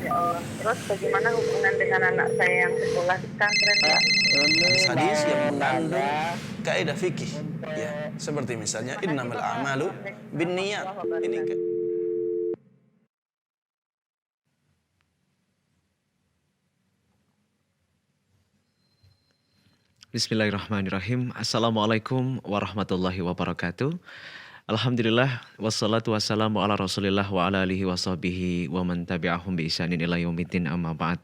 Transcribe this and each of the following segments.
Ya Allah. Terus bagaimana hubungan dengan anak saya yang sekolah di pesantren, Pak? Hadis yang mengandung kaidah fikih, ya, seperti misalnya innamal a'malu binniyat. Ini Bismillahirrahmanirrahim. Assalamualaikum warahmatullahi wabarakatuh. Alhamdulillah wassalatu wassalamu ala Rasulillah wa ala alihi washabihi wa man tabi'ahum bi ihsanin ila yaumiddin amma ba'd.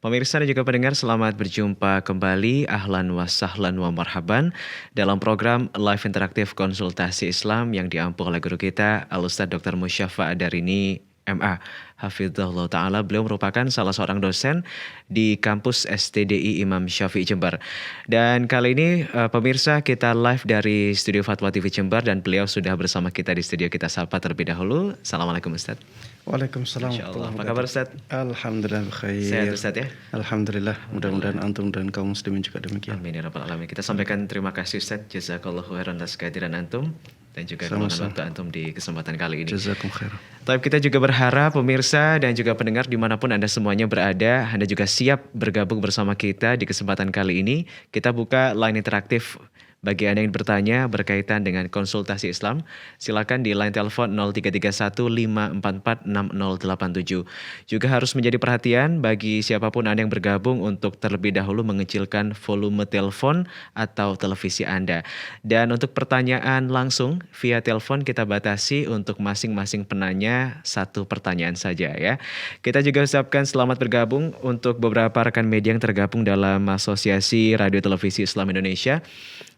Pemirsa dan juga pendengar, selamat berjumpa kembali, ahlan wa sahlan wa marhaban dalam program Live Interaktif Konsultasi Islam yang diampu oleh guru kita Al-Ustaz Dr. Musyafa Adarini MA Hafizahullah Ta'ala. Beliau merupakan salah seorang dosen di kampus STDI Imam Syafi'i Jember. Dan kali ini pemirsa, kita live dari Studio Fatwa TV Jember dan beliau sudah bersama kita di studio. Kita sapa terlebih dahulu. Assalamualaikum Ustaz. Waalaikumsalam. Insyaallah. Apa kabar Ustaz? Alhamdulillah khair. Sehat Ustaz ya? Alhamdulillah. Mudah-mudahan antum dan kaum muslimin juga demikian. Amin ya rabbal alamin. Kita sampaikan terima kasih Ustaz. Jazakallahu khairan atas kehadiran antum dan juga keluangan waktu antum di kesempatan kali ini. Jazakum khair. Tapi kita juga berharap pemirsa dan juga pendengar dimanapun Anda semuanya berada, Anda juga siap bergabung bersama kita di kesempatan kali ini. Kita buka line interaktif bagi Anda yang bertanya berkaitan dengan konsultasi Islam. Silakan di line telepon 0331544687. Juga harus menjadi perhatian bagi siapapun Anda yang bergabung untuk terlebih dahulu mengecilkan volume telepon atau televisi Anda. Dan untuk pertanyaan langsung via telepon kita batasi untuk masing-masing penanya satu pertanyaan saja ya. Kita juga ucapkan selamat bergabung untuk beberapa rekan media yang tergabung dalam Asosiasi Radio Televisi Islam Indonesia.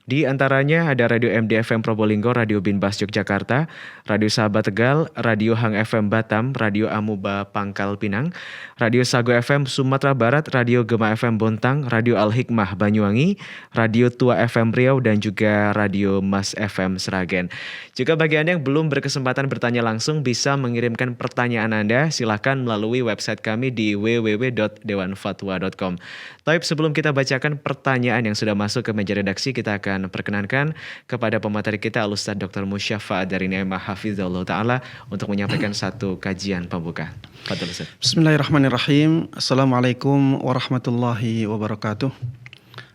Di antaranya ada Radio MDFM Probolinggo, Radio Binbas Yogyakarta, Radio Sahabat Tegal, Radio Hang FM Batam, Radio Amuba Pangkal Pinang, Radio Sago FM Sumatera Barat, Radio Gema FM Bontang, Radio Al Hikmah Banyuwangi, Radio Tua FM Riau, dan juga Radio Mas FM Sragen. Juga bagi Anda yang belum berkesempatan bertanya langsung, bisa mengirimkan pertanyaan Anda, silakan melalui website kami di www.dewanfatwa.com. Tapi sebelum kita bacakan pertanyaan yang sudah masuk ke meja redaksi, kita akan perkenankan kepada pemateri kita Al-Ustaz Dr. Musyafa Adarini MA Hafizahullah Ta'ala untuk menyampaikan satu kajian pembuka. Fadhil Ustaz. Bismillahirrahmanirrahim. Assalamualaikum warahmatullahi wabarakatuh.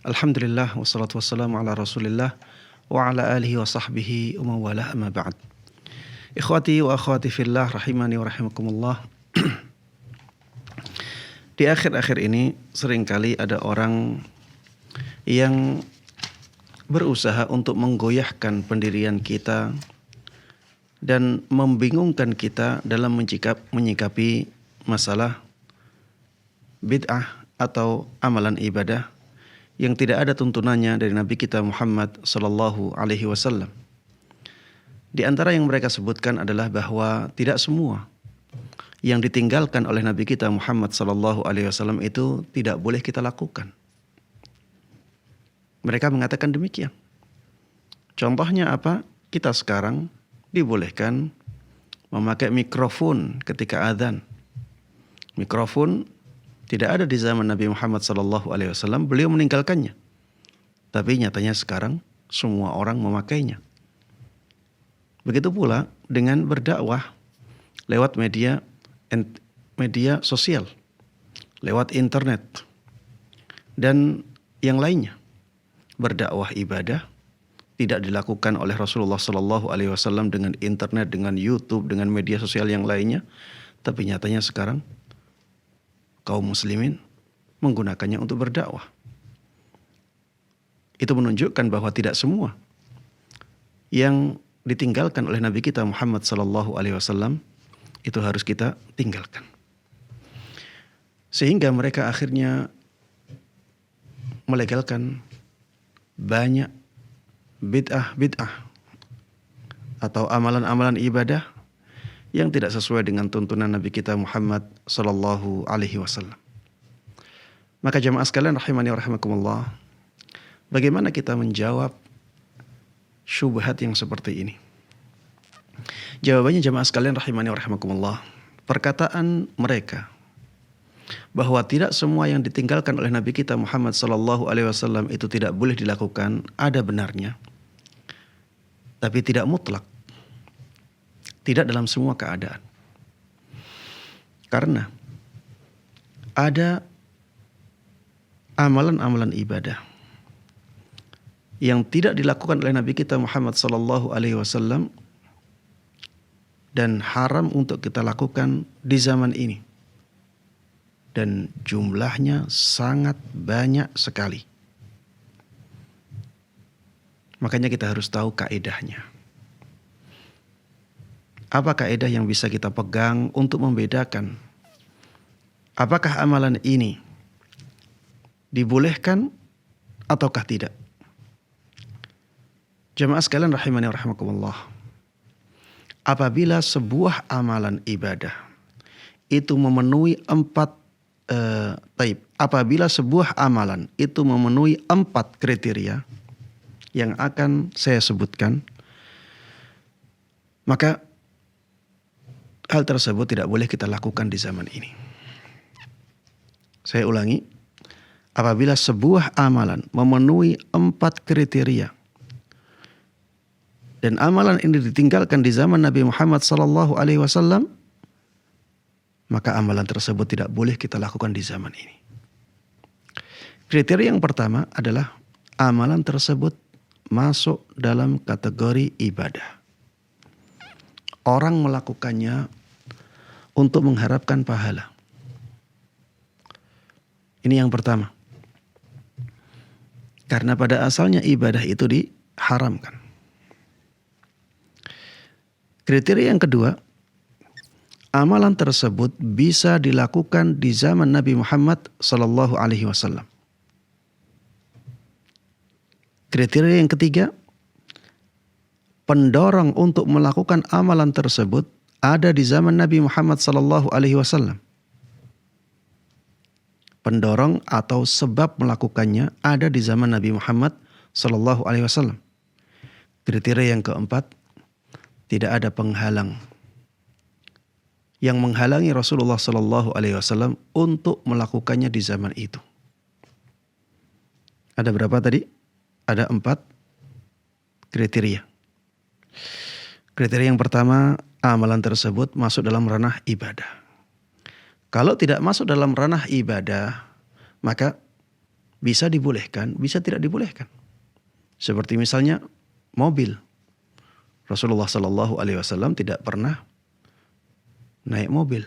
Alhamdulillah wassalatu wassalamu ala Rasulillah wa ala alihi wa sahbihi wa mawalah amma ba'd. Ikhwati wa akhwati fillah rahimani wa rahimakumullah. Di akhir-akhir ini seringkali ada orang yang berusaha untuk menggoyahkan pendirian kita dan membingungkan kita dalam menyikapi masalah bid'ah atau amalan ibadah yang tidak ada tuntunannya dari Nabi kita Muhammad sallallahu alaihi wasallam. Di antara yang mereka sebutkan adalah bahwa tidak semua yang ditinggalkan oleh Nabi kita Muhammad sallallahu alaihi wasallam itu tidak boleh kita lakukan. Mereka mengatakan demikian. Contohnya apa? Kita sekarang dibolehkan memakai mikrofon ketika azan. Mikrofon tidak ada di zaman Nabi Muhammad sallallahu alaihi wasallam, beliau meninggalkannya. Tapi nyatanya sekarang semua orang memakainya. Begitu pula dengan berdakwah lewat media sosial, lewat internet dan yang lainnya. Berdakwah ibadah tidak dilakukan oleh Rasulullah Sallallahu Alaihi Wasallam dengan internet, dengan YouTube, dengan media sosial yang lainnya, tapi nyatanya sekarang kaum muslimin menggunakannya untuk berdakwah. Itu menunjukkan bahwa tidak semua yang ditinggalkan oleh Nabi kita Muhammad Sallallahu Alaihi Wasallam itu harus kita tinggalkan. Sehingga mereka akhirnya melegalkan banyak bid'ah atau amalan-amalan ibadah yang tidak sesuai dengan tuntunan Nabi kita Muhammad sallallahu alaihi wasallam. Maka jamaah sekalian rahimani wa rahimakumullah, bagaimana kita menjawab syubhat yang seperti ini? Jawabannya jamaah sekalian rahimani wa rahimakumullah, perkataan mereka bahwa tidak semua yang ditinggalkan oleh Nabi kita Muhammad sallallahu alaihi wasallam itu tidak boleh dilakukan, ada benarnya. Tapi tidak mutlak. Tidak dalam semua keadaan. Karena ada amalan-amalan ibadah yang tidak dilakukan oleh Nabi kita Muhammad sallallahu alaihi wasallam dan haram untuk kita lakukan di zaman ini. Dan jumlahnya sangat banyak sekali. Makanya kita harus tahu kaedahnya. Apa kaedah yang bisa kita pegang untuk membedakan apakah amalan ini dibolehkan ataukah tidak? Jemaah sekalian rahimani wa rahimakumullah. Apabila sebuah amalan ibadah itu memenuhi apabila sebuah amalan itu memenuhi 4 kriteria yang akan saya sebutkan, maka hal tersebut tidak boleh kita lakukan di zaman ini. Saya ulangi, apabila sebuah amalan memenuhi 4 kriteria dan amalan ini ditinggalkan di zaman Nabi Muhammad SAW, maka amalan tersebut tidak boleh kita lakukan di zaman ini. Kriteria yang pertama adalah amalan tersebut masuk dalam kategori ibadah. Orang melakukannya untuk mengharapkan pahala. Ini yang pertama. Karena pada asalnya ibadah itu diharamkan. Kriteria yang kedua, amalan tersebut bisa dilakukan di zaman Nabi Muhammad sallallahu alaihi wasallam. Kriteria yang ketiga, pendorong untuk melakukan amalan tersebut ada di zaman Nabi Muhammad sallallahu alaihi wasallam. Pendorong atau sebab melakukannya ada di zaman Nabi Muhammad sallallahu alaihi wasallam. Kriteria yang keempat, tidak ada penghalang yang menghalangi Rasulullah sallallahu alaihi wasallam untuk melakukannya di zaman itu. Ada berapa tadi? Ada 4 kriteria. Kriteria yang pertama, amalan tersebut masuk dalam ranah ibadah. Kalau tidak masuk dalam ranah ibadah, maka bisa dibolehkan, bisa tidak dibolehkan. Seperti misalnya mobil. Rasulullah sallallahu alaihi wasallam tidak pernah naik mobil.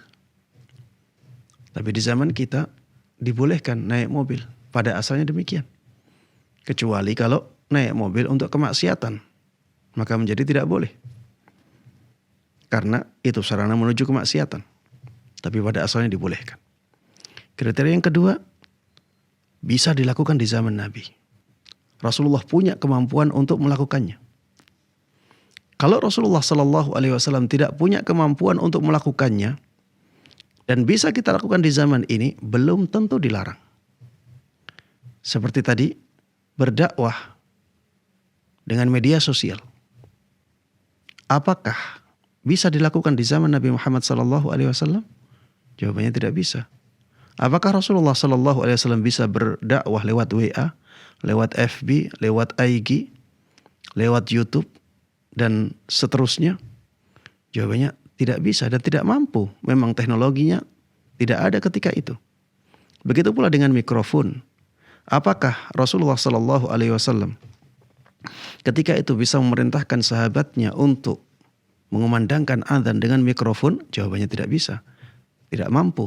Tapi di zaman kita dibolehkan naik mobil. Pada asalnya demikian. Kecuali kalau naik mobil untuk kemaksiatan, maka menjadi tidak boleh. Karena itu sarana menuju kemaksiatan. Tapi pada asalnya dibolehkan. Kriteria yang kedua, bisa dilakukan di zaman Nabi. Rasulullah punya kemampuan untuk melakukannya. Kalau Rasulullah sallallahu alaihi wasallam tidak punya kemampuan untuk melakukannya dan bisa kita lakukan di zaman ini, belum tentu dilarang. Seperti tadi, berdakwah dengan media sosial. Apakah bisa dilakukan di zaman Nabi Muhammad sallallahu alaihi wasallam? Jawabannya tidak bisa. Apakah Rasulullah sallallahu alaihi wasallam bisa berdakwah lewat WA, lewat FB, lewat IG, lewat YouTube dan seterusnya? Jawabannya tidak bisa dan tidak mampu. Memang teknologinya tidak ada ketika itu. Begitu pula dengan mikrofon. Apakah Rasulullah sallallahu alaihi wasallam ketika itu bisa memerintahkan sahabatnya untuk mengumandangkan azan dengan mikrofon? Jawabannya tidak bisa. Tidak mampu.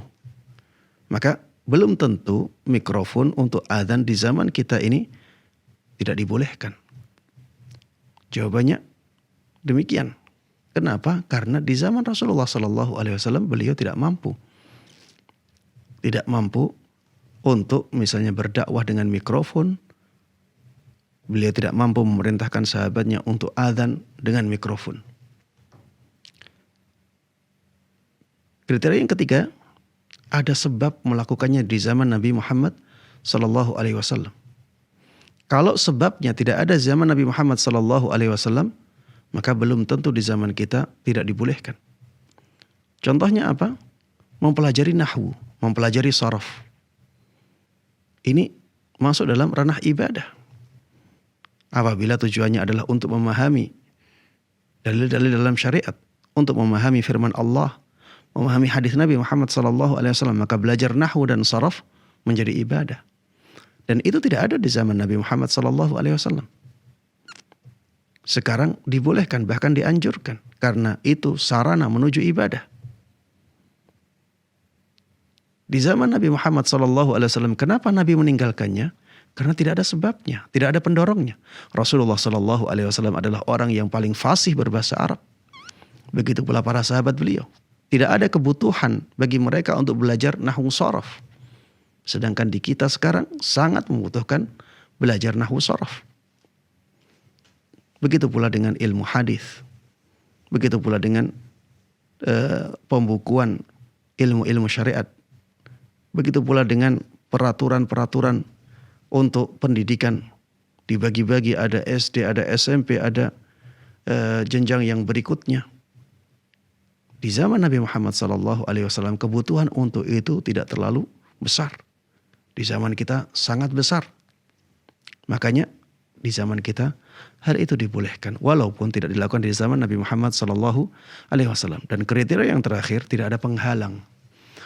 Maka belum tentu mikrofon untuk azan di zaman kita ini tidak dibolehkan. Jawabannya demikian. Kenapa? Karena di zaman Rasulullah SAW beliau tidak mampu. Tidak mampu untuk misalnya berdakwah dengan mikrofon. Beliau tidak mampu memerintahkan sahabatnya untuk azan dengan mikrofon. Kriteria yang ketiga, ada sebab melakukannya di zaman Nabi Muhammad SAW. Kalau sebabnya tidak ada zaman Nabi Muhammad SAW, maka belum tentu di zaman kita tidak dibolehkan. Contohnya apa? Mempelajari nahwu, mempelajari saraf. Ini masuk dalam ranah ibadah. Apabila tujuannya adalah untuk memahami dalil-dalil dalam syariat, untuk memahami firman Allah, memahami hadis Nabi Muhammad SAW, maka belajar nahwu dan saraf menjadi ibadah. Dan itu tidak ada di zaman Nabi Muhammad SAW. Sekarang dibolehkan, bahkan dianjurkan, karena itu sarana menuju ibadah. Di zaman Nabi Muhammad SAW, kenapa Nabi meninggalkannya? Karena tidak ada sebabnya, tidak ada pendorongnya. Rasulullah SAW adalah orang yang paling fasih berbahasa Arab. Begitu pula para sahabat beliau. Tidak ada kebutuhan bagi mereka untuk belajar nahwu sharaf. Sedangkan di kita sekarang sangat membutuhkan belajar nahwu sharaf. Begitu pula dengan ilmu hadis. Begitu pula dengan pembukuan ilmu-ilmu syariat. Begitu pula dengan peraturan-peraturan untuk pendidikan. Dibagi-bagi, ada SD, ada SMP, ada jenjang yang berikutnya. Di zaman Nabi Muhammad SAW kebutuhan untuk itu tidak terlalu besar. Di zaman kita sangat besar. Makanya di zaman kita hal itu dibolehkan, walaupun tidak dilakukan di zaman Nabi Muhammad SAW. Dan kriteria yang terakhir, tidak ada penghalang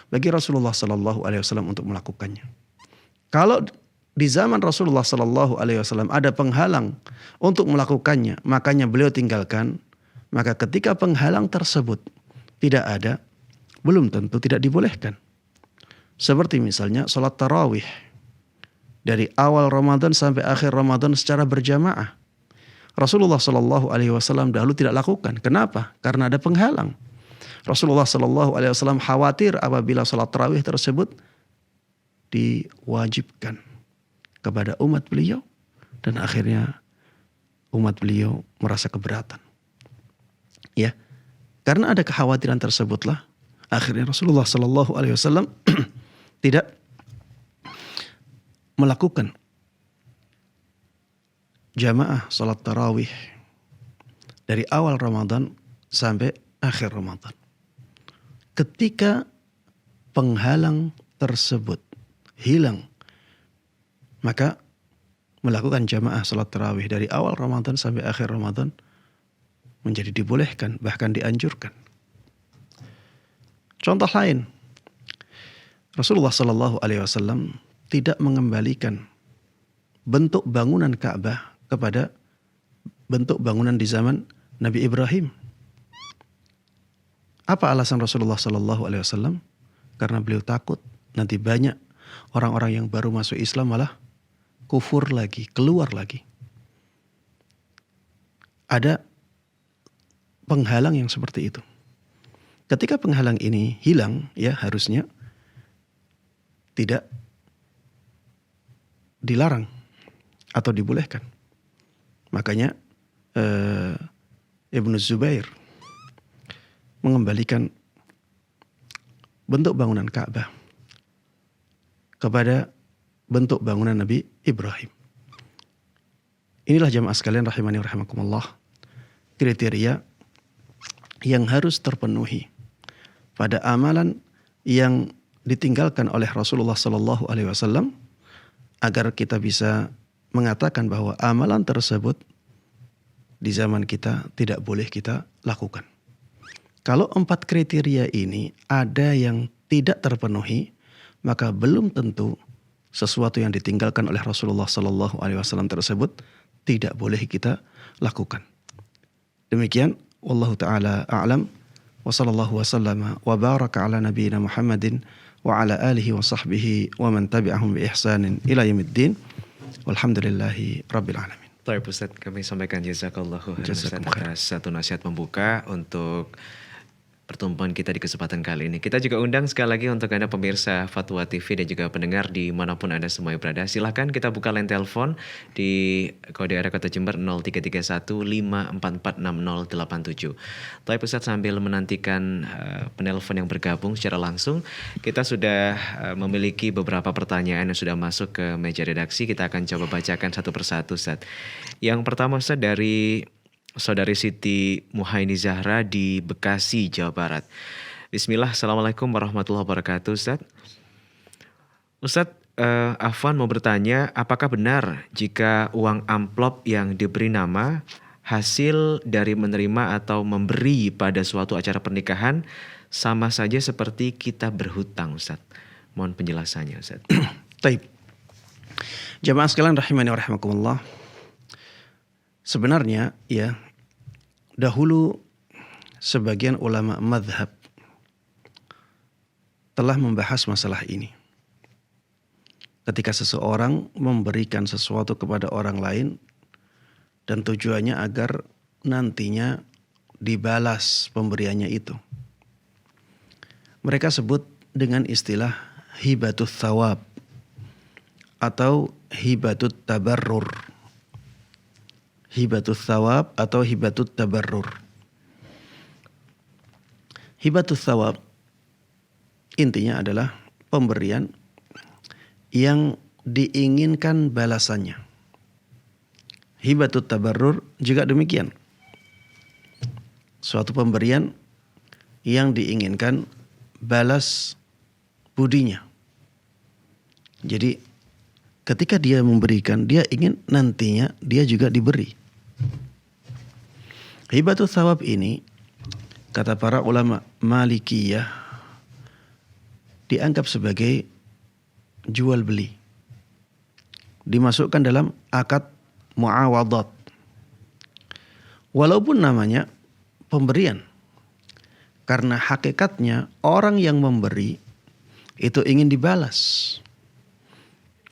bagi Rasulullah SAW untuk melakukannya. Kalau di zaman Rasulullah SAW ada penghalang untuk melakukannya, makanya beliau tinggalkan. Maka ketika penghalang tersebut tidak ada, belum tentu tidak dibolehkan. Seperti misalnya sholat tarawih dari awal Ramadan sampai akhir Ramadan secara berjamaah. Rasulullah SAW dahulu tidak lakukan. Kenapa? Karena ada penghalang. Rasulullah SAW khawatir apabila sholat tarawih tersebut diwajibkan kepada umat beliau, dan akhirnya umat beliau merasa keberatan. Ya. Karena ada kekhawatiran tersebutlah, akhirnya Rasulullah SAW tidak melakukan jamaah salat tarawih dari awal Ramadan sampai akhir Ramadan. Ketika penghalang tersebut hilang, maka melakukan jamaah salat tarawih dari awal Ramadan sampai akhir Ramadan menjadi dibolehkan, bahkan dianjurkan. Contoh lain, Rasulullah SAW tidak mengembalikan bentuk bangunan Ka'bah kepada bentuk bangunan di zaman Nabi Ibrahim. Apa alasan Rasulullah SAW? Karena beliau takut nanti banyak orang-orang yang baru masuk Islam malah kufur lagi, keluar lagi. Ada penghalang yang seperti itu. Ketika penghalang ini hilang, ya harusnya tidak dilarang atau dibolehkan. Makanya Ibnu Zubair mengembalikan bentuk bangunan Ka'bah kepada bentuk bangunan Nabi Ibrahim. Inilah jamaah sekalian rahimani wa rahimakumullah, kriteria yang harus terpenuhi pada amalan yang ditinggalkan oleh Rasulullah SAW agar kita bisa mengatakan bahwa amalan tersebut di zaman kita tidak boleh kita lakukan. Kalau 4 kriteria ini ada yang tidak terpenuhi, maka belum tentu sesuatu yang ditinggalkan oleh Rasulullah SAW tersebut tidak boleh kita lakukan. Demikian, wallahu ta'ala a'lam, wa sallallahu wa sallama wa baraka ala nabiyyina Muhammadin wa ala alihi wa sahbihi wa man tabi'ahum bi ihsanin ila yaumiddin. Walhamdulillahi rabbil alamin. Baik Ustaz, kami sampaikan jazakallahu khairan atas satu nasihat pembuka untuk pertemuan kita di kesempatan kali ini. Kita juga undang sekali lagi untuk Anda pemirsa Fatwa TV dan juga pendengar dimanapun Anda semua berada. Silahkan kita buka line telepon di kode area kota Jember 033154460087. Tapi Ustaz, sambil menantikan penelpon yang bergabung secara langsung, kita sudah memiliki beberapa pertanyaan yang sudah masuk ke meja redaksi. Kita akan coba bacakan satu persatu Ustaz. Yang pertama Ustaz dari Saudari Siti Muhaini Zahra di Bekasi, Jawa Barat. Bismillah, Assalamualaikum warahmatullahi wabarakatuh Ustaz. Ustaz, Afwan mau bertanya, apakah benar jika uang amplop yang diberi nama hasil dari menerima atau memberi pada suatu acara pernikahan sama saja seperti kita berhutang, Ustaz? Mohon penjelasannya, Ustaz. Taib. Jamaah sekalian rahimani wa rahimakumullah. Sebenarnya ya, dahulu sebagian ulama madhab telah membahas masalah ini. Ketika seseorang memberikan sesuatu kepada orang lain dan tujuannya agar nantinya dibalas pemberiannya itu. Mereka sebut dengan istilah hibatut thawab atau hibatut tabarrur. Hibatut thawab atau hibatut tabarrur. Hibatut thawab intinya adalah pemberian yang diinginkan balasannya. Hibatut tabarrur juga demikian. Suatu pemberian yang diinginkan balas budinya. Jadi ketika dia memberikan, dia ingin nantinya dia juga diberi. Hibatut thawab ini, kata para ulama Malikiyah, dianggap sebagai jual beli. Dimasukkan dalam akad muawadat. Walaupun namanya pemberian, karena hakikatnya orang yang memberi itu ingin dibalas.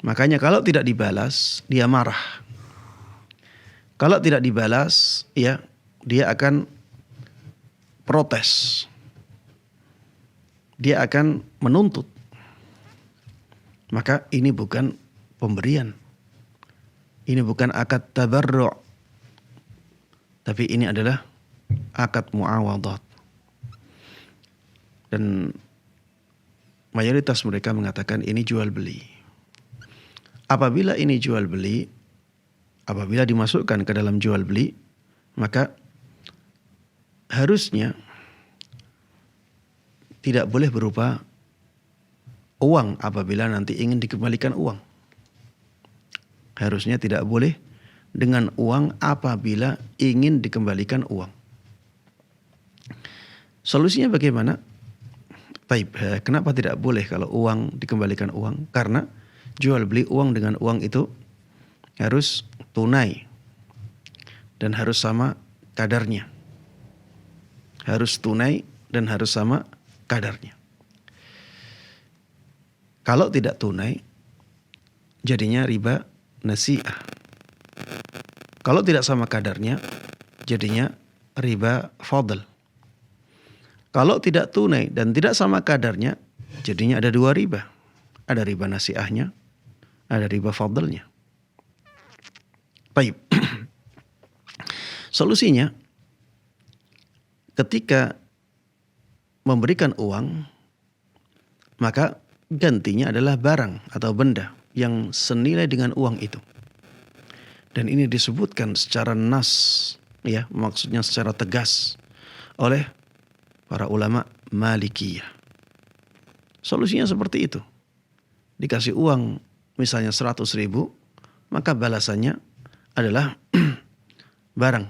Makanya kalau tidak dibalas, dia marah. Kalau tidak dibalas, ya dia akan protes. Dia akan menuntut. Maka ini bukan pemberian. Ini bukan akad tabarru'. Tapi ini adalah akad muawadat. Dan mayoritas mereka mengatakan ini jual beli. Apabila ini jual beli, apabila dimasukkan ke dalam jual beli, maka harusnya tidak boleh berupa uang apabila nanti ingin dikembalikan uang. Harusnya tidak boleh dengan uang apabila ingin dikembalikan uang. Solusinya bagaimana? Baik, kenapa tidak boleh kalau uang dikembalikan uang? Karena jual beli uang dengan uang itu harus tunai dan harus sama kadarnya. Harus tunai dan harus sama kadarnya. Kalau tidak tunai, jadinya riba nasi'ah. Kalau tidak sama kadarnya, jadinya riba fadl. Kalau tidak tunai dan tidak sama kadarnya, jadinya ada dua riba. Ada riba nasi'ahnya, ada riba fadlnya. Baik. Solusinya, ketika memberikan uang, maka gantinya adalah barang atau benda yang senilai dengan uang itu. Dan ini disebutkan secara nas, ya, maksudnya secara tegas oleh para ulama Malikiyah. Solusinya seperti itu. Dikasih uang misalnya 100.000, maka balasannya adalah barang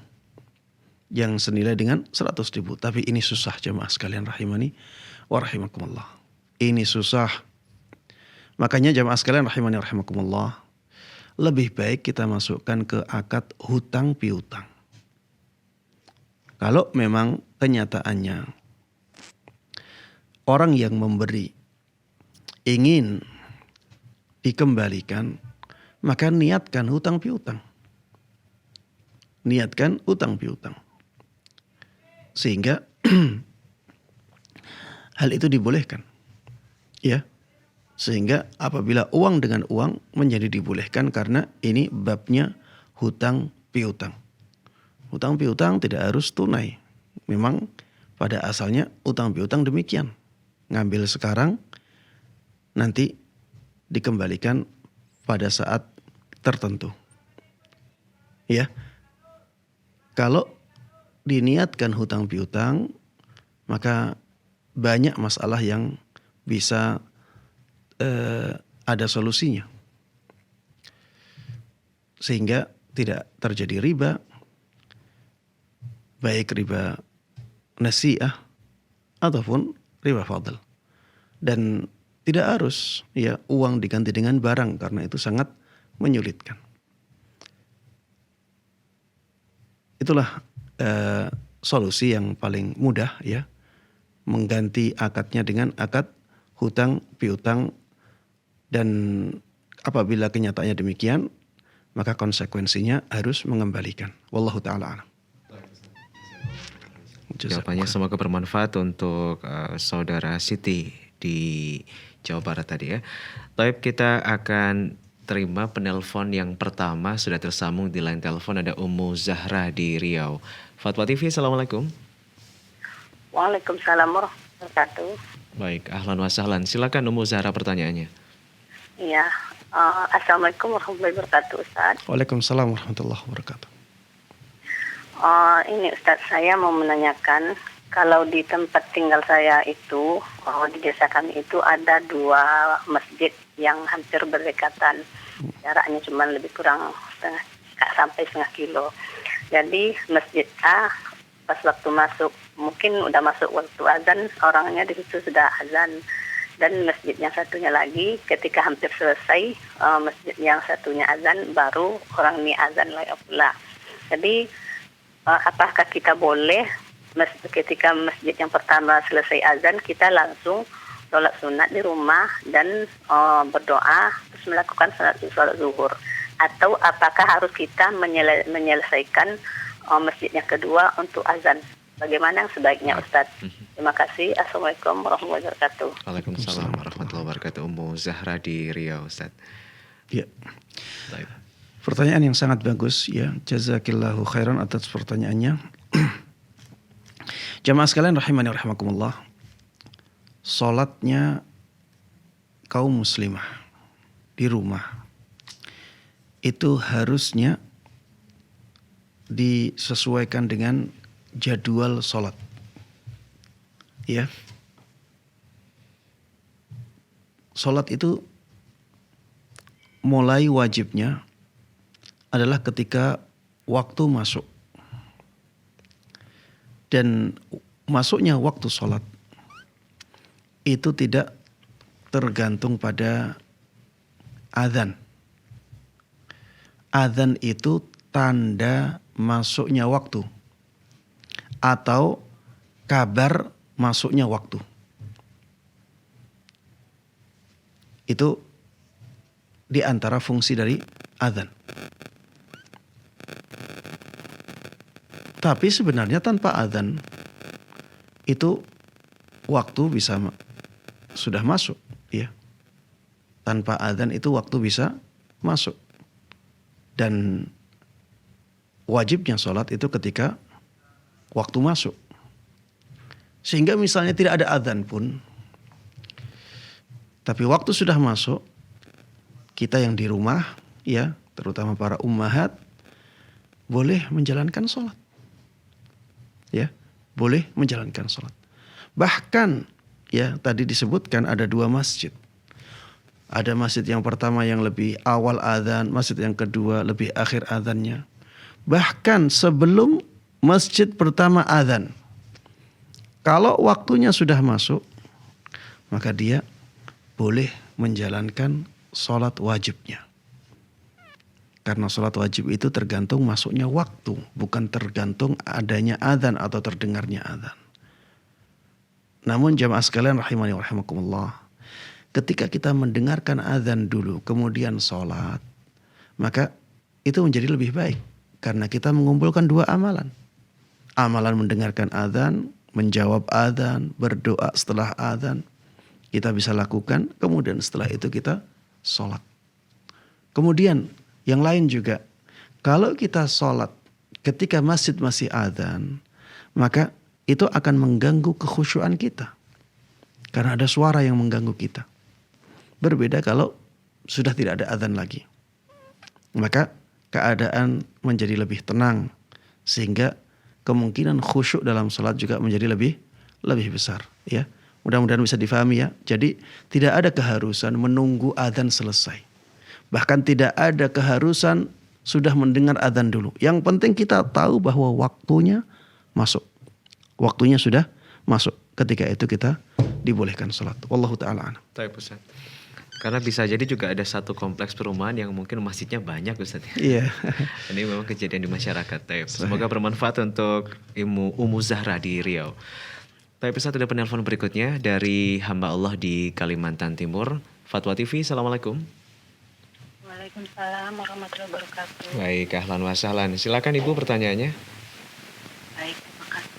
yang senilai dengan 100.000. Tapi ini susah jemaah sekalian rahimani wa rahimakumullah. Ini susah. Makanya jemaah sekalian rahimani wa rahimakumullah, lebih baik kita masukkan ke akad hutang piutang. Kalau memang kenyataannya orang yang memberi ingin dikembalikan, maka niatkan hutang piutang. Niatkan hutang piutang. Sehingga hal itu dibolehkan. Ya. Sehingga apabila uang dengan uang menjadi dibolehkan karena ini babnya hutang piutang. Hutang piutang tidak harus tunai. Memang pada asalnya hutang piutang demikian. Ngambil sekarang, nanti dikembalikan pada saat tertentu. Ya. Kalau diniatkan hutang piutang, maka banyak masalah yang bisa ada solusinya. Sehingga tidak terjadi riba, baik riba nasi'ah ataupun riba fadl. Dan tidak harus ya uang diganti dengan barang karena itu sangat menyulitkan. Itulah solusi yang paling mudah ya, mengganti akadnya dengan akad hutang piutang, dan apabila kenyataannya demikian maka konsekuensinya harus mengembalikan. Wallahu taala a'lam. Jawabannya semoga bermanfaat untuk saudara Siti di Jawa Barat tadi ya. Taib, kita akan terima penelpon yang pertama. Sudah tersambung di line telepon ada Ummu Zahra di Riau. Fatwa TV, Assalamualaikum. Waalaikumsalam warahmatullahi wabarakatuh. Baik, ahlan wa sahlan. Silakan Ummu Zahra pertanyaannya. Iya, assalamualaikum warahmatullahi wabarakatuh, Ustaz. Waalaikumsalam warahmatullahi wabarakatuh. Ini Ustaz, saya mau menanyakan, kalau di tempat tinggal saya itu, di desa kami itu ada 2 masjid yang hampir berdekatan. Jaraknya cuma lebih kurang sampai setengah kilo. Jadi masjid A pas waktu masuk, mungkin udah masuk waktu azan, orangnya di situ sudah azan. Dan masjid yang satunya lagi ketika hampir selesai, masjid yang satunya azan, baru orang ini azan lagi pula. Jadi apakah kita boleh ketika masjid yang pertama selesai azan kita langsung sholat sunat di rumah dan berdoa terus melakukan sholat zuhur, atau apakah harus kita menyelesaikan masjid yang kedua untuk azan? Bagaimana yang sebaiknya, Ustaz? Terima kasih. Assalamualaikum warahmatullahi wabarakatuh. Waalaikumsalam warahmatullahi wabarakatuh. Ummu Zahra di Riau, Ustaz. Ya. Taib. Pertanyaan yang sangat bagus ya. Jazakillahu khairan atas pertanyaannya. Jamaah sekalian rahimani rahimakumullah. Salatnya kaum muslimah di rumah itu harusnya disesuaikan dengan jadwal salat. Ya. Salat itu mulai wajibnya adalah ketika waktu masuk. Dan masuknya waktu sholat itu tidak tergantung pada azan. Azan itu tanda masuknya waktu atau kabar masuknya waktu. Itu di antara fungsi dari azan. Tapi sebenarnya tanpa azan itu waktu bisa sudah masuk, ya. Tanpa azan itu waktu bisa masuk. Dan wajibnya sholat itu ketika waktu masuk. Sehingga misalnya tidak ada azan pun, tapi waktu sudah masuk, kita yang di rumah, ya, terutama para ummahat, boleh menjalankan sholat. Ya, boleh menjalankan sholat. Bahkan, ya, tadi disebutkan ada 2 masjid. Ada masjid yang pertama yang lebih awal azan, masjid yang kedua lebih akhir azannya. Bahkan sebelum masjid pertama azan, kalau waktunya sudah masuk, maka dia boleh menjalankan sholat wajibnya. Karena sholat wajib itu tergantung masuknya waktu, bukan tergantung adanya azan atau terdengarnya azan. Namun jamaah sekalian rahimani wa rahimakumullah, ketika kita mendengarkan azan dulu kemudian sholat, maka itu menjadi lebih baik. Karena kita mengumpulkan 2 amalan. Amalan mendengarkan azan, menjawab azan, berdoa setelah azan. Kita bisa lakukan, kemudian setelah itu kita sholat. Kemudian yang lain juga, kalau kita sholat ketika masjid masih azan, maka itu akan mengganggu kekhusyuan kita. Karena ada suara yang mengganggu kita. Berbeda kalau sudah tidak ada azan lagi. Maka keadaan menjadi lebih tenang. Sehingga kemungkinan khusyuk dalam sholat juga menjadi lebih besar. Ya. Mudah-mudahan bisa difahami ya. Jadi tidak ada keharusan menunggu azan selesai. Bahkan tidak ada keharusan sudah mendengar azan dulu. Yang penting kita tahu bahwa waktunya masuk. Waktunya sudah masuk. ketika itu kita dibolehkan sholat. Wallahu ta'ala a'lam. Baik Ustaz. Karena bisa jadi juga ada satu kompleks perumahan yang mungkin masjidnya banyak Ustaz. Iya. Ini memang kejadian di masyarakat. Taib. Semoga bermanfaat untuk Ummu Zahra di Riau. Tapi Ustaz, ada penelpon berikutnya dari hamba Allah di Kalimantan Timur. Fatwa TV, Assalamualaikum. Waalaikumsalam warahmatullahi wabarakatuh. Baik, ahlan wa sahlan. Silakan Ibu pertanyaannya. Baik, terima kasih.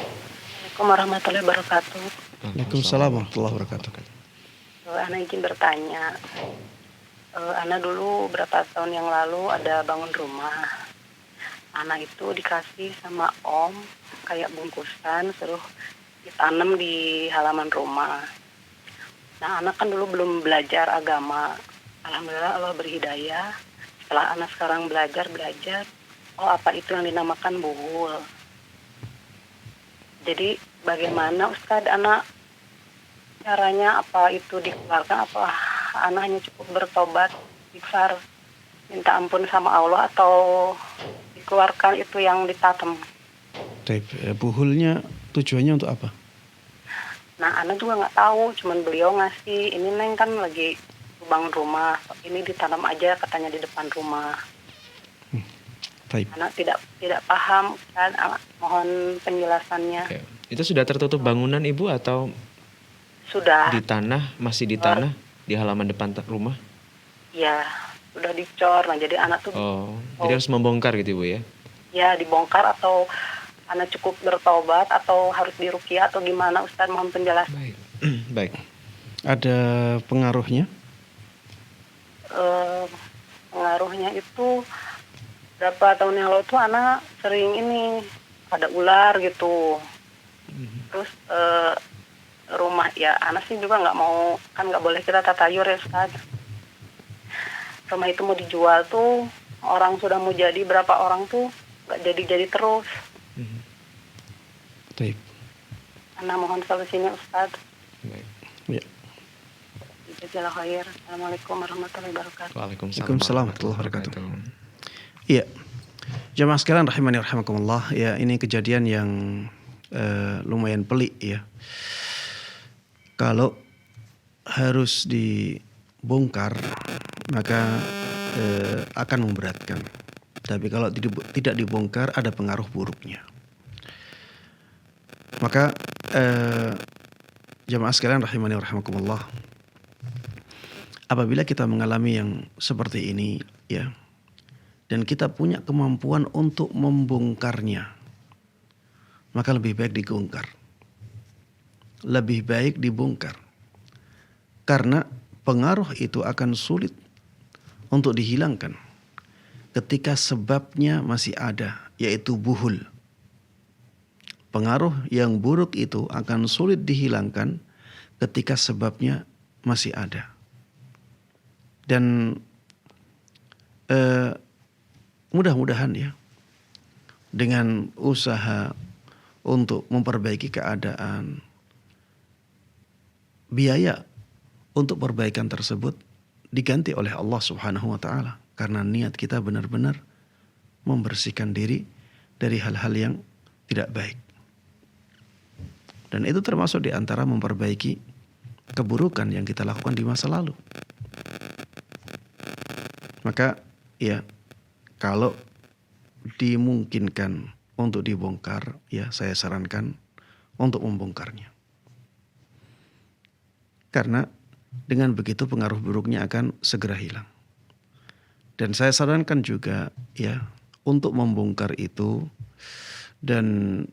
Assalamualaikum warahmatullahi wabarakatuh. Waalaikumsalam warahmatullahi wabarakatuh. Ana izin bertanya. Ana dulu berapa tahun yang lalu ada bangun rumah. Ana itu dikasih sama om kayak bungkusan suruh ditanam di halaman rumah. Nah, anak kan dulu belum belajar agama. Alhamdulillah Allah berhidayah. Setelah anak sekarang belajar, oh apa itu yang dinamakan buhul. Jadi bagaimana Ustadz anak caranya, apa itu dikeluarkan, apa anak hanya cukup bertobat, istighfar, minta ampun sama Allah, atau dikeluarkan itu yang ditatem. Buhulnya tujuannya untuk apa? Nah, anak juga nggak tahu, cuman beliau ngasih, ini Neng kan lagi bangun rumah, ini ditanam aja katanya di depan rumah. Anak tidak paham, kan? Mohon penjelasannya. Oke. Itu sudah tertutup bangunan Ibu atau Sudah. di tanah, masih di tanah di halaman depan rumah? Ya, sudah dicor. Nah, jadi anak tuh jadi harus membongkar gitu Ibu ya? Ya, dibongkar atau anak cukup bertobat atau harus diruqyah atau gimana Ustaz, mohon penjelasan. Baik. Baik. Ada pengaruhnya? Pengaruhnya itu berapa tahun yang lalu tuh anak sering ini ada ular gitu. Terus rumah ya anak sih juga nggak mau, kan nggak boleh kita tatayur ya Ustaz. Rumah itu mau dijual tuh, orang sudah mau jadi berapa orang tuh nggak jadi terus. Baik. Anak mohon solusinya Ustaz. Baik. Ya. Jazakallahu khair. Assalamualaikum warahmatullahi wabarakatuh. Waalaikumsalam warahmatullahi wabarakatuh. Iya. Jamaah sekalian rahimani rahimakumullah. Ya, ini kejadian yang lumayan pelik ya. Kalau harus dibongkar maka akan memberatkan. Tapi kalau tidak dibongkar ada pengaruh buruknya. Maka jamaah sekalian rahimani rahimakumullah, apabila kita mengalami yang seperti ini ya, dan kita punya kemampuan untuk membongkarnya, maka lebih baik dibongkar. Lebih baik dibongkar. Karena pengaruh itu akan sulit untuk dihilangkan ketika sebabnya masih ada, yaitu buhul. Pengaruh yang buruk itu akan sulit dihilangkan ketika sebabnya masih ada. Dan mudah-mudahan ya, dengan usaha untuk memperbaiki keadaan, biaya untuk perbaikan tersebut diganti oleh Allah Subhanahu wa taala, karena niat kita benar-benar membersihkan diri dari hal-hal yang tidak baik. Dan itu termasuk di antara memperbaiki keburukan yang kita lakukan di masa lalu. Maka ya, kalau dimungkinkan untuk dibongkar, ya saya sarankan untuk membongkarnya. Karena dengan begitu pengaruh buruknya akan segera hilang. Dan saya sarankan juga ya, untuk membongkar itu dan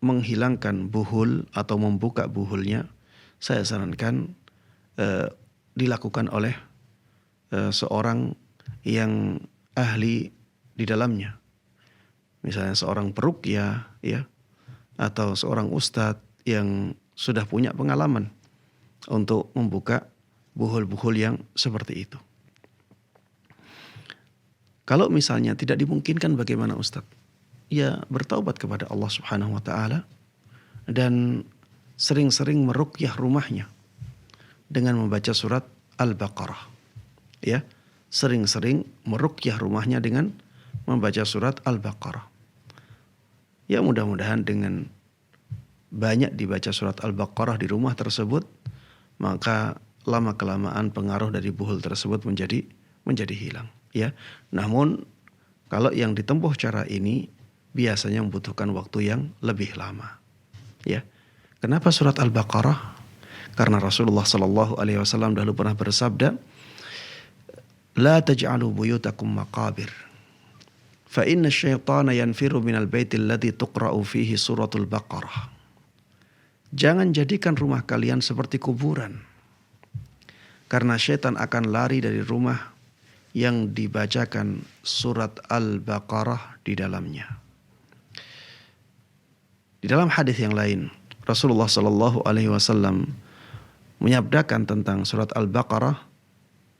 menghilangkan buhul atau membuka buhulnya, saya sarankan dilakukan oleh seorang yang ahli di dalamnya. Misalnya seorang peruqyah ya, atau seorang ustadz yang sudah punya pengalaman untuk membuka buhul-buhul yang seperti itu. Kalau misalnya tidak dimungkinkan, bagaimana Ustadz? Ya, bertaubat kepada Allah Subhanahu wa taala dan sering-sering meruqyah rumahnya dengan membaca surat Al-Baqarah. Ya, sering-sering meruqyah rumahnya dengan membaca surat Al-Baqarah. Ya, mudah-mudahan dengan banyak dibaca surat Al-Baqarah di rumah tersebut, maka lama-kelamaan pengaruh dari buhul tersebut menjadi hilang. Ya, namun kalau yang ditempuh cara ini biasanya membutuhkan waktu yang lebih lama. Ya, kenapa surat Al-Baqarah? Karena Rasulullah Sallallahu Alaihi Wasallam dahulu pernah bersabda, "La taj'alu buyutakum maqabir, fa inna syaitana yanfiru minal baitil ladzi tuqra'u fihi suratul Baqarah." Jangan jadikan rumah kalian seperti kuburan, karena syaitan akan lari dari rumah yang dibacakan surat Al-Baqarah di dalamnya. Di dalam hadis yang lain, Rasulullah Sallallahu Alaihi Wasallam menyabdakan tentang surat Al-Baqarah,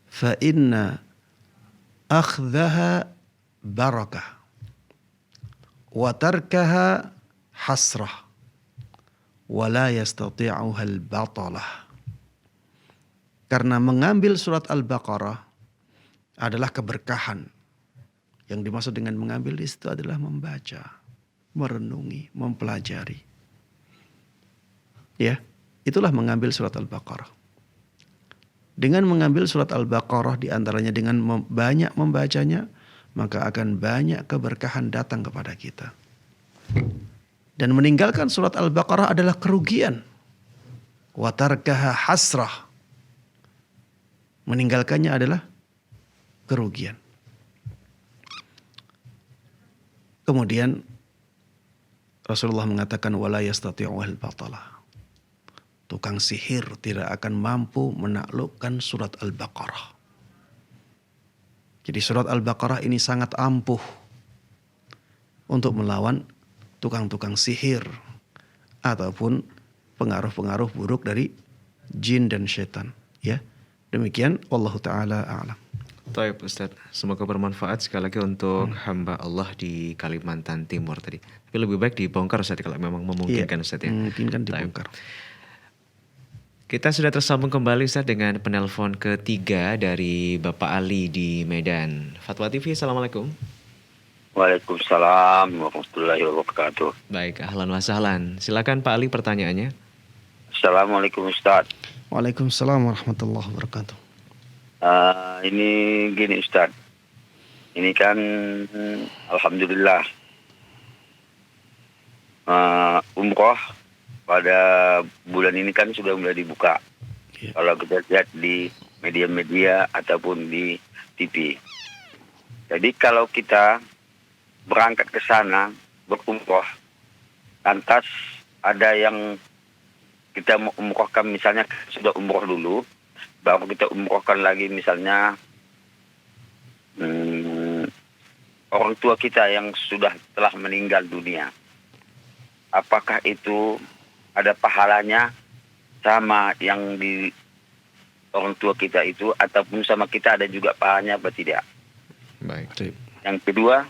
fa inna akhdhaha barakah wa tarkaha hasrah wa la yastati'uha al-batalah. Karena mengambil surat Al-Baqarah adalah keberkahan. Yang dimaksud dengan mengambil di situ adalah membaca, merenungi, mempelajari. Ya, itulah mengambil surat Al-Baqarah. Dengan mengambil surat Al-Baqarah diantaranya dengan banyak membacanya, maka akan banyak keberkahan datang kepada kita. Dan meninggalkan surat Al-Baqarah adalah kerugian. Wa tarkaha hasrah. Meninggalkannya adalah kerugian. Kemudian Rasulullah mengatakan wala yastati'uhal batalah. Tukang sihir tidak akan mampu menaklukkan surat Al-Baqarah. Jadi surat Al-Baqarah ini sangat ampuh untuk melawan tukang-tukang sihir ataupun pengaruh-pengaruh buruk dari jin dan setan. Ya, demikian. Wallahu taala a'lam. Baik Ustaz, semoga bermanfaat sekali lagi untuk hamba Allah di Kalimantan Timur tadi. Tapi lebih baik dibongkar Ustaz kalau memang memungkinkan Ustaz ya. Memungkinkan dibongkar. Kita sudah tersambung kembali Ustaz dengan penelpon ketiga dari Bapak Ali di Medan. Fatwa TV, Assalamualaikum. Waalaikumsalam warahmatullahi wabarakatuh. Baik, ahlan wa sahlan. Silakan Pak Ali pertanyaannya. Assalamualaikum Ustaz. Waalaikumsalam warahmatullahi wabarakatuh. Ini gini Ustaz. Ini kan alhamdulillah umroh pada bulan ini kan sudah mulai dibuka. Ya. Kalau kita lihat di media-media ataupun di TV. Jadi kalau kita berangkat ke sana berumroh, lantas ada yang kita mau umrohkan, misalnya sudah umroh dulu, baru kita umrohkan lagi misalnya orang tua kita yang sudah telah meninggal dunia. Apakah itu ada pahalanya sama yang di orang tua kita itu, ataupun sama kita ada juga pahalanya apa tidak? Baik. Yang kedua,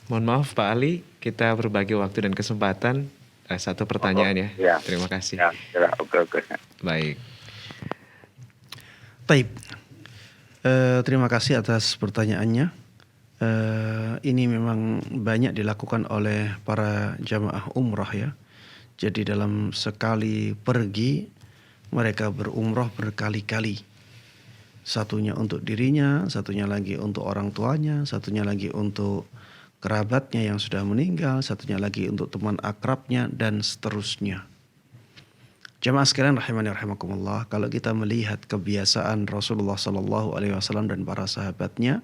Mohon maaf Pak Ali, kita berbagi waktu dan kesempatan. Satu pertanyaan ya. Ya. Terima kasih. ya, oke. Baik. Taib. Terima kasih atas pertanyaannya. Ini memang banyak dilakukan oleh para jamaah umrah ya. Jadi dalam sekali pergi mereka berumrah berkali-kali. Satunya untuk dirinya, satunya lagi untuk orang tuanya, satunya lagi untuk kerabatnya yang sudah meninggal, satunya lagi untuk teman akrabnya, dan seterusnya. Jamaah sekalian rahimani rahimakumullah, kalau kita melihat kebiasaan Rasulullah Sallallahu Alaihi Wasallam dan para sahabatnya,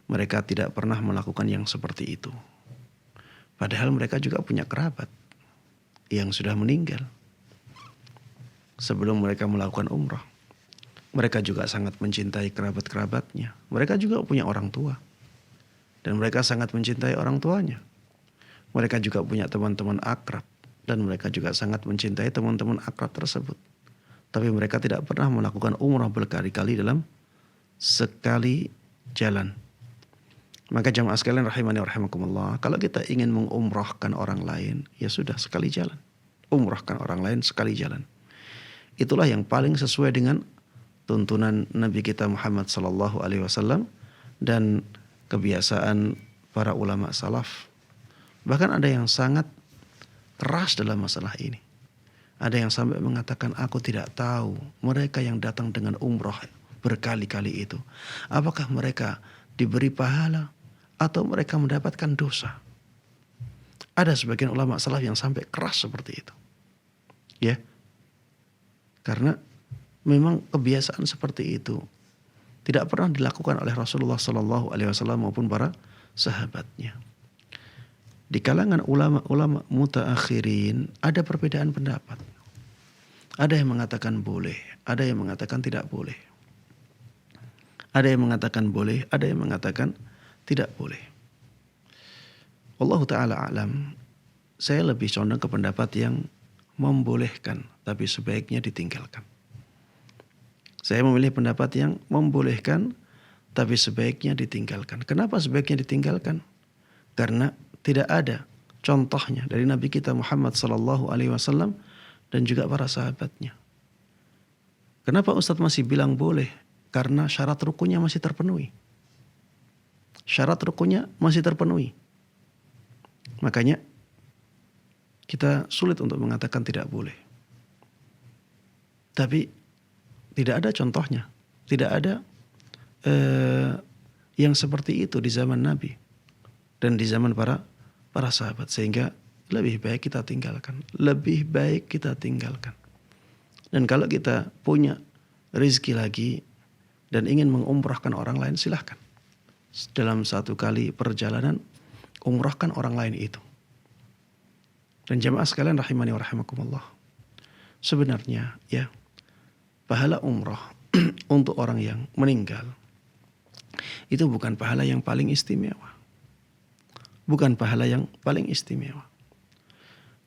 mereka tidak pernah melakukan yang seperti itu. Padahal mereka juga punya kerabat yang sudah meninggal sebelum mereka melakukan umrah. Mereka juga sangat mencintai kerabat-kerabatnya. Mereka juga punya orang tua. Dan mereka sangat mencintai orang tuanya. Mereka juga punya teman-teman akrab. Dan mereka juga sangat mencintai teman-teman akrab tersebut. Tapi mereka tidak pernah melakukan umrah berkali-kali dalam sekali jalan. Maka jamaah sekalian rahimani wa rahimakumullah, kalau kita ingin mengumrahkan orang lain, ya sudah sekali jalan. Umrahkan orang lain sekali jalan. Itulah yang paling sesuai dengan tuntunan Nabi kita Muhammad sallallahu alaihi wasallam dan kebiasaan para ulama salaf. Bahkan ada yang sangat keras dalam masalah ini. Ada yang sampai mengatakan, aku tidak tahu mereka yang datang dengan umroh berkali-kali itu, apakah mereka diberi pahala atau mereka mendapatkan dosa. Ada sebagian ulama salaf yang sampai keras seperti itu. Ya. Karena memang kebiasaan seperti itu tidak pernah dilakukan oleh Rasulullah Sallallahu Alaihi Wasallam maupun para sahabatnya. Di kalangan ulama-ulama mutaakhirin ada perbedaan pendapat. Ada yang mengatakan boleh, ada yang mengatakan tidak boleh. Ada yang mengatakan boleh, ada yang mengatakan tidak boleh. Wallahu ta'ala alam, saya lebih condong ke pendapat yang membolehkan, tapi sebaiknya ditinggalkan. Saya memilih pendapat yang membolehkan, tapi sebaiknya ditinggalkan. Kenapa sebaiknya ditinggalkan? Karena tidak ada contohnya dari Nabi kita Muhammad sallallahu alaihi wasallam dan juga para sahabatnya. Kenapa Ustadz masih bilang boleh? Karena syarat rukunnya masih terpenuhi. Syarat rukunnya masih terpenuhi. Makanya kita sulit untuk mengatakan tidak boleh. Tapi tidak ada contohnya. Tidak ada yang seperti itu di zaman Nabi dan di zaman para sahabat, sehingga lebih baik kita tinggalkan. Lebih baik kita tinggalkan. Dan kalau kita punya rezeki lagi dan ingin mengumrahkan orang lain, silahkan. Dalam satu kali perjalanan, umrahkan orang lain itu. Dan jamaah sekalian rahimani wa rahimakumullah, sebenarnya ya, pahala umrah untuk orang yang meninggal itu bukan pahala yang paling istimewa. Bukan pahala yang paling istimewa.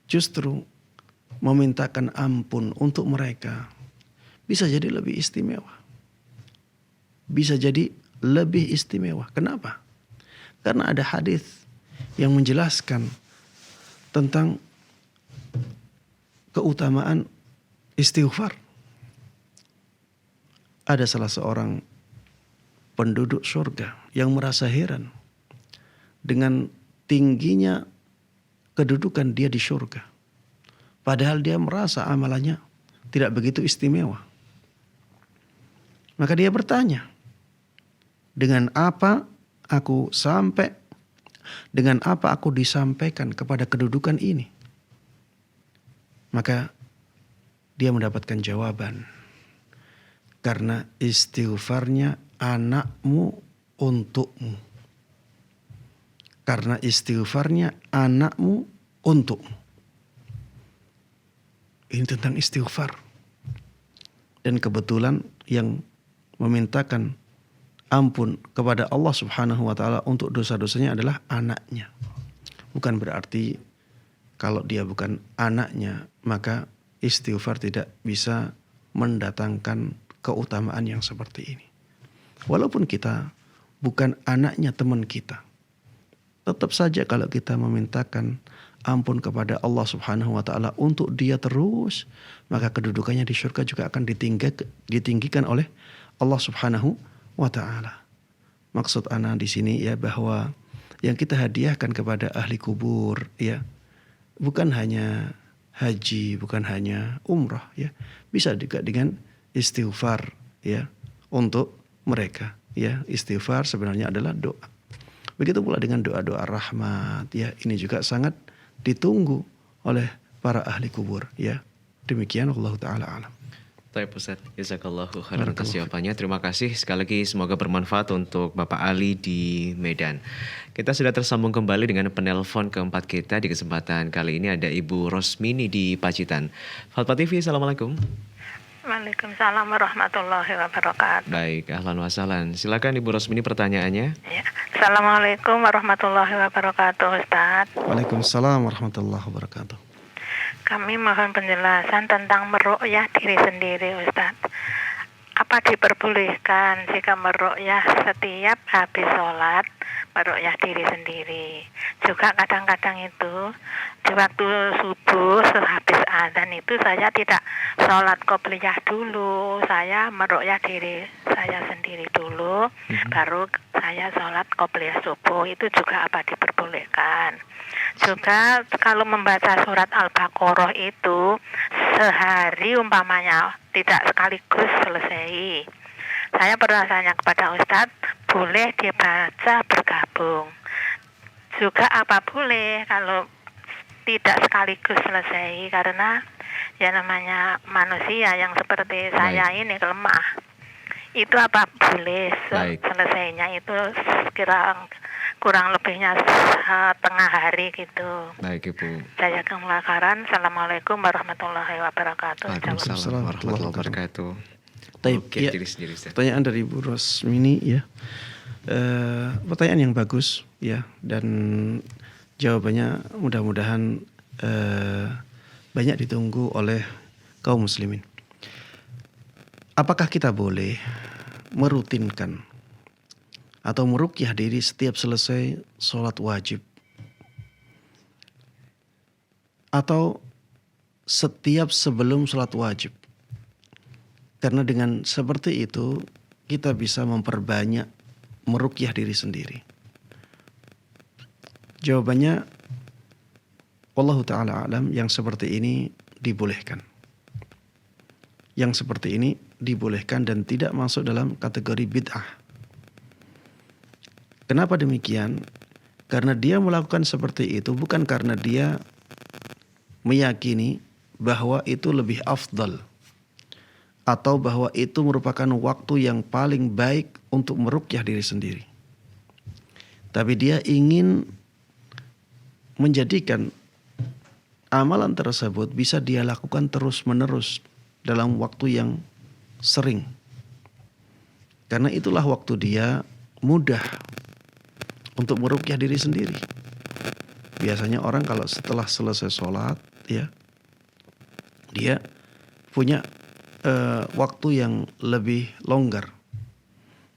Justru memintakan ampun untuk mereka bisa jadi lebih istimewa. Bisa jadi lebih istimewa. Kenapa? Karena ada hadis yang menjelaskan tentang keutamaan istighfar. Ada salah seorang penduduk surga yang merasa heran dengan tingginya kedudukan dia di surga. Padahal dia merasa amalannya tidak begitu istimewa. Maka dia bertanya, dengan apa aku disampaikan kepada kedudukan ini? Maka dia mendapatkan jawaban. Karena istighfarnya anakmu untukmu. Karena istighfarnya anakmu untukmu. Ini tentang istighfar. Dan kebetulan yang memintakan ampun kepada Allah Subhanahu wa taala untuk dosa-dosanya adalah anaknya. Bukan berarti kalau dia bukan anaknya, maka istighfar tidak bisa mendatangkan keutamaan yang seperti ini. Walaupun kita bukan anaknya teman kita, tetap saja kalau kita memintakan ampun kepada Allah Subhanahu wa taala untuk dia terus, maka kedudukannya di surga juga akan ditinggikan oleh Allah Subhanahu wa taala. Maksud ana di sini ya, bahwa yang kita hadiahkan kepada ahli kubur ya, bukan hanya haji, bukan hanya umrah ya, bisa juga dengan istighfar ya untuk mereka ya. Istighfar sebenarnya adalah doa. Begitu pula dengan doa-doa rahmat ya, ini juga sangat ditunggu oleh para ahli kubur ya. Demikian Allah taala alam. Baik Ustaz, jazakallahu khairan atas jawabannya. Terima kasih sekali lagi, semoga bermanfaat untuk Bapak Ali di Medan. Kita sudah tersambung kembali dengan penelpon keempat kita di kesempatan kali ini, ada Ibu Rosmini di Pacitan. Fatwa TV, Assalamualaikum. Waalaikumsalam warahmatullahi wabarakatuh. Baik, ahlan wa sahlan. Silakan Ibu Rosmini pertanyaannya. Ya. Assalamualaikum warahmatullahi wabarakatuh, Ustaz. Waalaikumsalam warahmatullahi wabarakatuh. Kami mohon penjelasan tentang meruqyah diri sendiri, Ustaz. Apa diperbolehkan jika meruqyah setiap habis sholat, meruqyah diri sendiri? Juga kadang-kadang itu di waktu subuh sehabis azan itu saya tidak sholat qobliyah dulu, saya meruqyah diri saya sendiri dulu, baru saya sholat qobliyah subuh. Itu juga apa diperbolehkan? Juga kalau membaca surat Al-Baqarah itu sehari umpamanya tidak sekaligus selesai. Saya pernah tanya kepada Ustadz, boleh dibaca bergabung. Juga apa boleh kalau tidak sekaligus selesai, karena ya namanya manusia yang seperti saya ini lemah. Itu apa boleh selesainya itu kurang lebihnya setengah hari gitu. Baik Ibu. Saya Kemlakaran. Assalamualaikum warahmatullahi wabarakatuh. Waalaikumsalam warahmatullahi wabarakatuh. Oke, ya, sendiri, pertanyaan dari Ibu Rosmini ya. Pertanyaan yang bagus ya, dan jawabannya mudah-mudahan banyak ditunggu oleh kaum muslimin. Apakah kita boleh merutinkan atau meruqyah diri setiap selesai sholat wajib? Atau setiap sebelum sholat wajib? Karena dengan seperti itu kita bisa memperbanyak meruqyah diri sendiri. Jawabannya, wallahu ta'ala alam, yang seperti ini dibolehkan. Yang seperti ini dibolehkan dan tidak masuk dalam kategori bid'ah. Kenapa demikian? Karena dia melakukan seperti itu bukan karena dia meyakini bahwa itu lebih afdal, atau bahwa itu merupakan waktu yang paling baik untuk meruqyah diri sendiri. Tapi dia ingin menjadikan amalan tersebut bisa dia lakukan terus-menerus dalam waktu yang sering. Karena itulah waktu dia mudah untuk meruqyah diri sendiri. Biasanya orang kalau setelah selesai sholat ya, dia punya waktu yang lebih longgar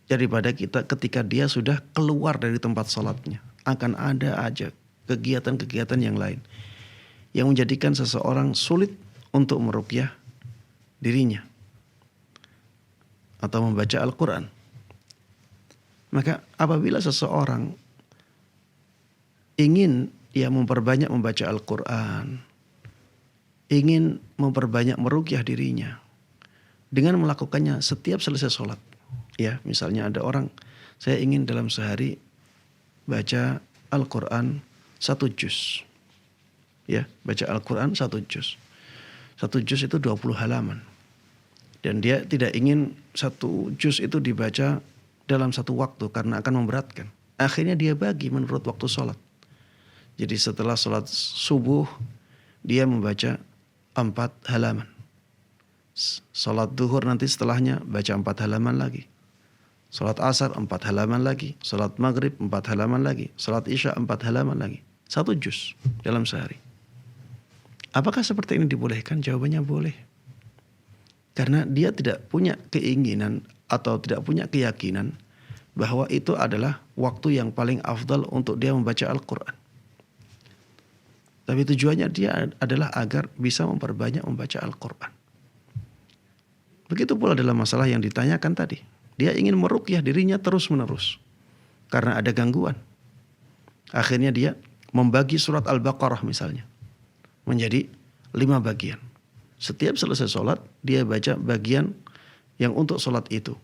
daripada kita ketika dia sudah keluar dari tempat sholatnya. Akan ada aja kegiatan-kegiatan yang lain yang menjadikan seseorang sulit untuk meruqyah dirinya atau membaca Al-Quran. Maka apabila seseorang ingin dia memperbanyak membaca Al-Quran, ingin memperbanyak meruqyah dirinya dengan melakukannya setiap selesai sholat. Ya, misalnya ada orang, saya ingin dalam sehari baca Al-Quran 1 juz. Ya, baca Al-Quran 1 juz. 1 juz itu 20 halaman. Dan dia tidak ingin 1 juz itu dibaca dalam 1 waktu karena akan memberatkan. Akhirnya dia bagi menurut waktu sholat. Jadi setelah sholat subuh, dia membaca 4 halaman. Sholat duhur nanti setelahnya baca 4 halaman lagi. Sholat asar 4 halaman lagi. Sholat maghrib 4 halaman lagi. Sholat isya 4 halaman lagi. 1 juz dalam sehari. Apakah seperti ini dibolehkan? Jawabannya boleh. Karena dia tidak punya keinginan atau tidak punya keyakinan bahwa itu adalah waktu yang paling afdal untuk dia membaca Al-Quran. Tapi tujuannya dia adalah agar bisa memperbanyak membaca Al-Quran. Begitu pula dalam masalah yang ditanyakan tadi. Dia ingin meruqyah dirinya terus-menerus karena ada gangguan. Akhirnya dia membagi surat Al-Baqarah misalnya menjadi 5 bagian. Setiap selesai sholat dia baca bagian yang untuk sholat itu.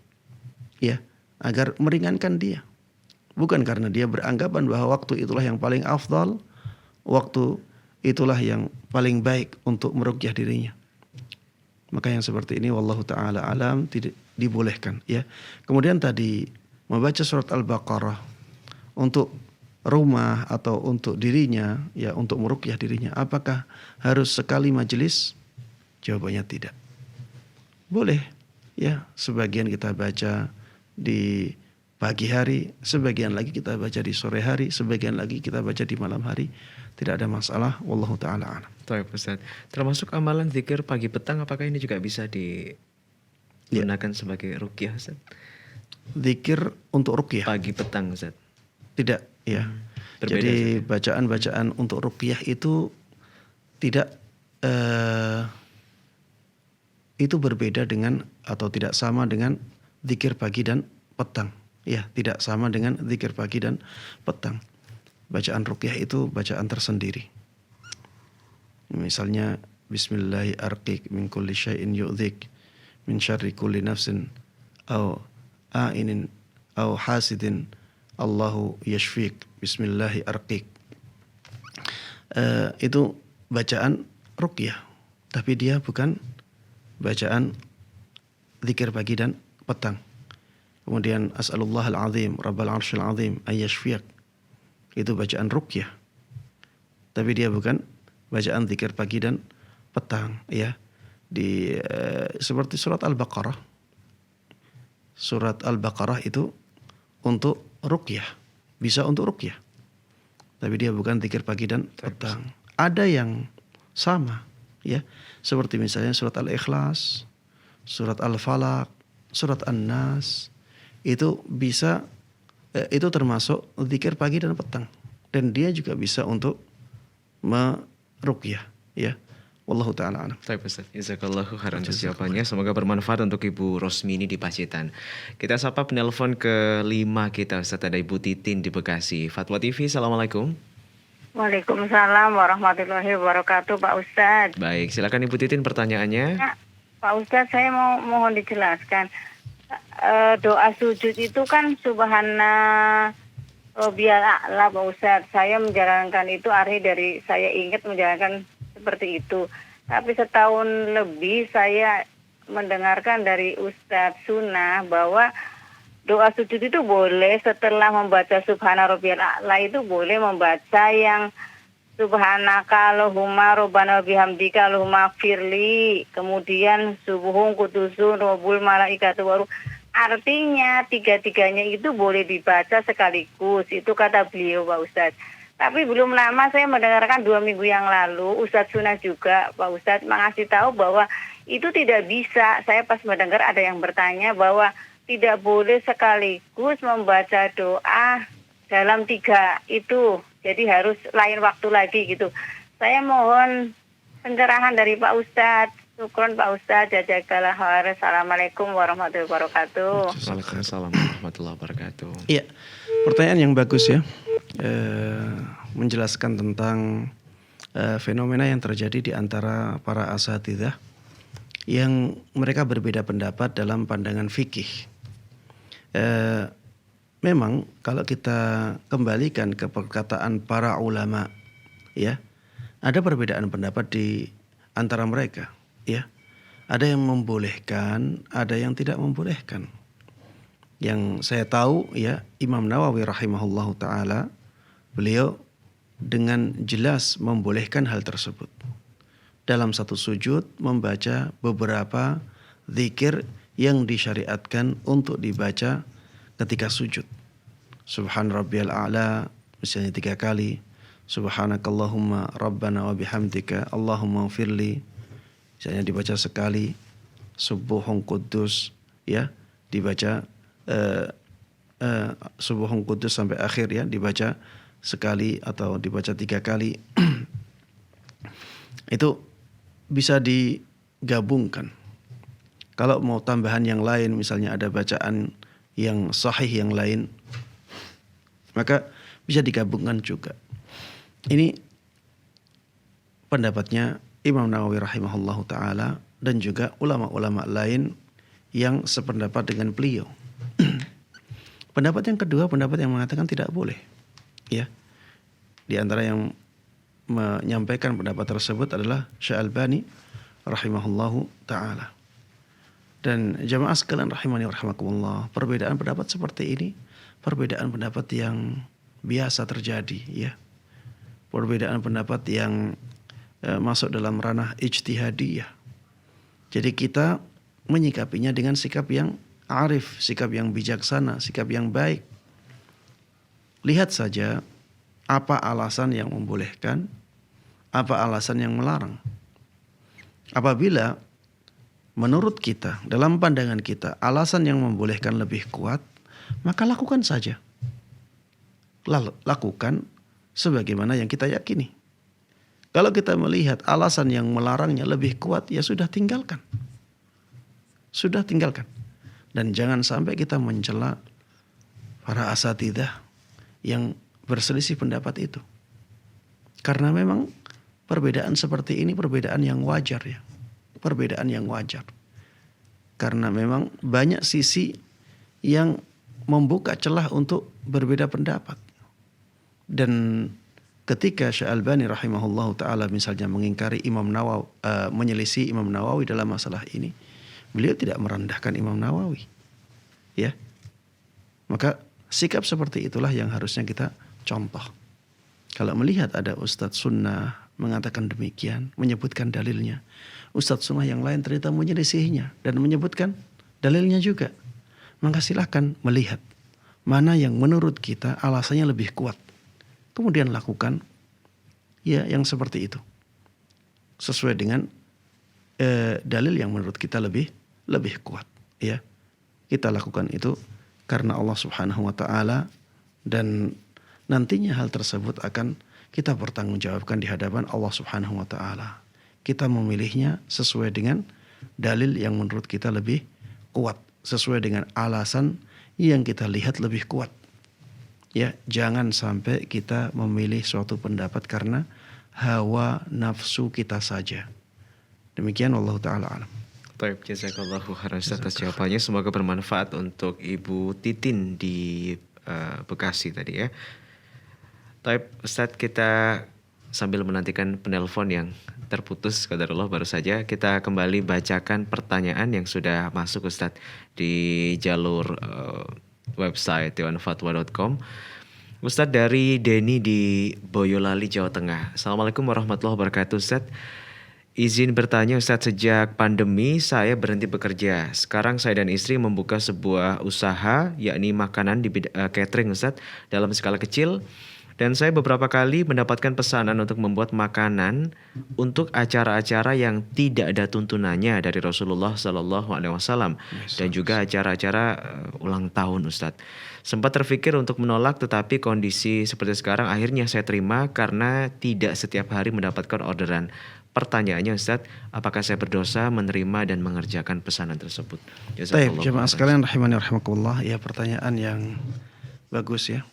Ya, agar meringankan dia. Bukan karena dia beranggapan bahwa waktu itulah yang paling afdal, waktu itulah yang paling baik untuk meruqyah dirinya. Maka yang seperti ini wallahu ta'ala alam tidak dibolehkan ya. Kemudian tadi membaca surat Al-Baqarah untuk rumah atau untuk dirinya ya, untuk meruqyah dirinya, apakah harus sekali majelis? Jawabannya tidak. Boleh ya, sebagian kita baca di pagi hari, sebagian lagi kita baca di sore hari, sebagian lagi kita baca di malam hari. Tidak ada masalah, wallahu ta'ala alam. Baik Ustaz. Termasuk amalan zikir pagi petang, apakah ini juga bisa digunakan sebagai ruqyah Ustaz? Zikir untuk ruqyah? Pagi petang Ustaz. Tidak ya. Berbeda, jadi bacaan-bacaan untuk ruqyah itu tidak itu berbeda dengan atau tidak sama dengan zikir pagi dan petang. Ya, tidak sama dengan zikir pagi dan petang. Bacaan ruqyah itu bacaan tersendiri. Misalnya Bismillahi arqiq min kulli syai'in yu'dhik min syarri kulli nafsin aw a'inin aw hasidin Allahu yashfik. Bismillahi arqiq. Itu bacaan ruqyah, tapi dia bukan bacaan zikir pagi dan petang. Kemudian as'alullahal azim rabbal arsyil azim ayyashfiyak, itu bacaan ruqyah, tapi dia bukan bacaan zikir pagi dan petang, ya. Di seperti surat Al-Baqarah. Surat Al-Baqarah itu untuk ruqyah, bisa untuk ruqyah, tapi dia bukan zikir pagi dan petang. Ada yang sama, ya, seperti misalnya surat Al-Ikhlas, surat Al-Falaq, surat An-Nas, itu bisa itu termasuk zikir pagi dan petang, dan dia juga bisa untuk meruqyah, ya. Wallahu taala alam. Baik Ustaz, jazakallahu khairan atas jawabannya. Semoga bermanfaat untuk Ibu Rosmini di Pacitan. Kita sapa penelpon ke-5 kita, Ustaz. Ada Ibu Titin di Bekasi. Fatwa TV, Assalamualaikum. Waalaikumsalam warahmatullahi wabarakatuh, Pak Ustadz. Baik, silakan Ibu Titin pertanyaannya. Ya, Pak Ustadz, saya mohon dijelaskan. Doa sujud itu kan subhana rabbiyal a'la, Pak Ustadz. Saya menjalankan itu, artinya dari saya ingat menjalankan seperti itu. Tapi setahun lebih saya mendengarkan dari Ustadz Sunnah bahwa doa sujud itu boleh setelah membaca subhana rabbiyal a'la, itu boleh membaca yang subhanaka Allahumma rabbana bihamdika Allahumma firli, kemudian subuhun kudusun rabbul malaikatu waruh. Artinya tiga-tiganya itu boleh dibaca sekaligus, itu kata beliau, Pak Ustadz. Tapi belum lama saya mendengarkan 2 minggu yang lalu Ustadz Sunnah juga, Pak Ustadz, mengasih tahu bahwa itu tidak bisa. Saya pas mendengar ada yang bertanya bahwa tidak boleh sekaligus membaca doa dalam 3 itu. Jadi harus lain waktu lagi gitu. Saya mohon pencerahan dari Pak Ustadz. Syukron Pak Ustadz. Jazakallah khair. Assalamualaikum warahmatullahi wabarakatuh. Waalaikumsalam warahmatullahi wabarakatuh. Iya, pertanyaan yang bagus ya. Menjelaskan tentang fenomena yang terjadi di antara para asatidzah yang mereka berbeda pendapat dalam pandangan fikih. Memang kalau kita kembalikan ke perkataan para ulama, ya, ada perbedaan pendapat di antara mereka, ya. Ada yang membolehkan, ada yang tidak membolehkan. Yang saya tahu, ya, Imam Nawawi rahimahullahu taala, beliau dengan jelas membolehkan hal tersebut. Dalam satu sujud membaca beberapa zikir yang disyariatkan untuk dibaca ketika sujud. Subhan rabbiyal a'la misalnya 3 kali. Subhanakallahumma rabbana wa bihamdika Allahumma firli misalnya dibaca sekali. Subuhun quddus, ya, dibaca subuhun quddus sampai akhir, ya, dibaca sekali atau dibaca 3 kali. Itu bisa digabungkan. Kalau mau tambahan yang lain, misalnya ada bacaan yang sahih yang lain, maka bisa digabungkan juga. Ini pendapatnya Imam Nawawi rahimahullahu taala dan juga ulama-ulama lain yang sependapat dengan beliau. Pendapat yang kedua, pendapat yang mengatakan tidak boleh, ya. Di antara yang menyampaikan pendapat tersebut adalah Syekh Albani rahimahullahu taala. Dan jamaah sekalian rahimani wa rahimakumullah, perbedaan pendapat seperti ini perbedaan pendapat yang biasa terjadi, ya. Perbedaan pendapat yang masuk dalam ranah ijtihadiyah. Jadi kita menyikapinya dengan sikap yang arif, sikap yang bijaksana, sikap yang baik. Lihat saja apa alasan yang membolehkan, apa alasan yang melarang. Apabila menurut kita, dalam pandangan kita, alasan yang membolehkan lebih kuat, maka lakukan saja. Lakukan sebagaimana yang kita yakini. Kalau kita melihat alasan yang melarangnya lebih kuat, ya sudah tinggalkan. Sudah tinggalkan. Dan jangan sampai kita mencela para asatidzah yang berselisih pendapat itu. Karena memang perbedaan seperti ini perbedaan yang wajar ya. Perbedaan yang wajar. Karena memang banyak sisi yang membuka celah untuk berbeda pendapat. Dan ketika Syekh Albani rahimahullahu taala misalnya mengingkari Imam Nawawi, menyelisih Imam Nawawi dalam masalah ini, beliau tidak merendahkan Imam Nawawi. Ya. Maka sikap seperti itulah yang harusnya kita contoh. Kalau melihat ada ustadz sunnah mengatakan demikian, menyebutkan dalilnya, ustadz sunnah yang lain ternyata menyelisihinya dan menyebutkan dalilnya juga, maka silahkan melihat mana yang menurut kita alasannya lebih kuat. Kemudian lakukan ya yang seperti itu. Sesuai dengan dalil yang menurut kita lebih kuat. Ya. Kita lakukan itu karena Allah Subhanahu wa taala, dan nantinya hal tersebut akan kita pertanggungjawabkan di hadapan Allah Subhanahu wa taala. Kita memilihnya sesuai dengan dalil yang menurut kita lebih kuat, sesuai dengan alasan yang kita lihat lebih kuat. Ya, jangan sampai kita memilih suatu pendapat karena hawa nafsu kita saja. Demikian wallahu taala alam. Baik, jazakallahu khairan atas jawabannya. Semoga bermanfaat untuk Ibu Titin di Bekasi tadi ya. Taib Ustadz, kita sambil menantikan penelpon yang terputus qadarullah baru saja, kita kembali bacakan pertanyaan yang sudah masuk Ustadz di jalur website dewanfatwa.com. Ustadz dari Denny di Boyolali, Jawa Tengah. Assalamualaikum warahmatullahi wabarakatuh Ustadz. Izin bertanya Ustadz, sejak pandemi saya berhenti bekerja. Sekarang saya dan istri membuka sebuah usaha yakni makanan di catering Ustadz dalam skala kecil. Dan saya beberapa kali mendapatkan pesanan untuk membuat makanan untuk acara-acara yang tidak ada tuntunannya dari Rasulullah SAW dan juga acara-acara ulang tahun Ustadz. Sempat terpikir untuk menolak, tetapi kondisi seperti sekarang akhirnya saya terima karena tidak setiap hari mendapatkan orderan. Pertanyaannya Ustadz, apakah saya berdosa menerima dan mengerjakan pesanan tersebut? Baik, jemaah sekalian rahimani rahimakumullah. Ya, pertanyaan yang bagus ya.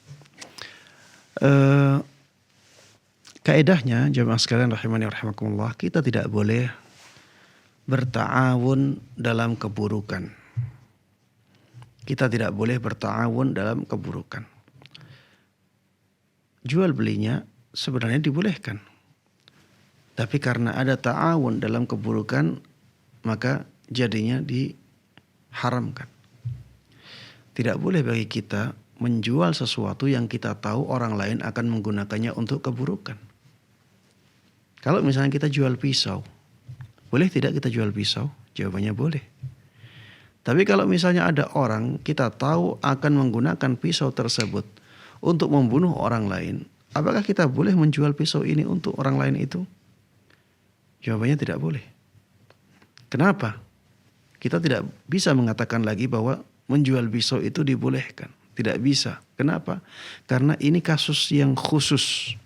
Kaedahnya jemaah sekalian rahimani rahimakumullah, kita tidak boleh berta'awun dalam keburukan. Kita tidak boleh berta'awun dalam keburukan. Jual belinya sebenarnya dibolehkan. Tapi karena ada ta'awun dalam keburukan, maka jadinya diharamkan. Tidak boleh bagi kita menjual sesuatu yang kita tahu orang lain akan menggunakannya untuk keburukan. Kalau misalnya kita jual pisau, boleh tidak kita jual pisau? Jawabannya boleh. Tapi kalau misalnya ada orang kita tahu akan menggunakan pisau tersebut untuk membunuh orang lain, apakah kita boleh menjual pisau ini untuk orang lain itu? Jawabannya tidak boleh. Kenapa? Kita tidak bisa mengatakan lagi bahwa menjual pisau itu dibolehkan. Tidak bisa. Kenapa? Karena ini kasus yang khusus.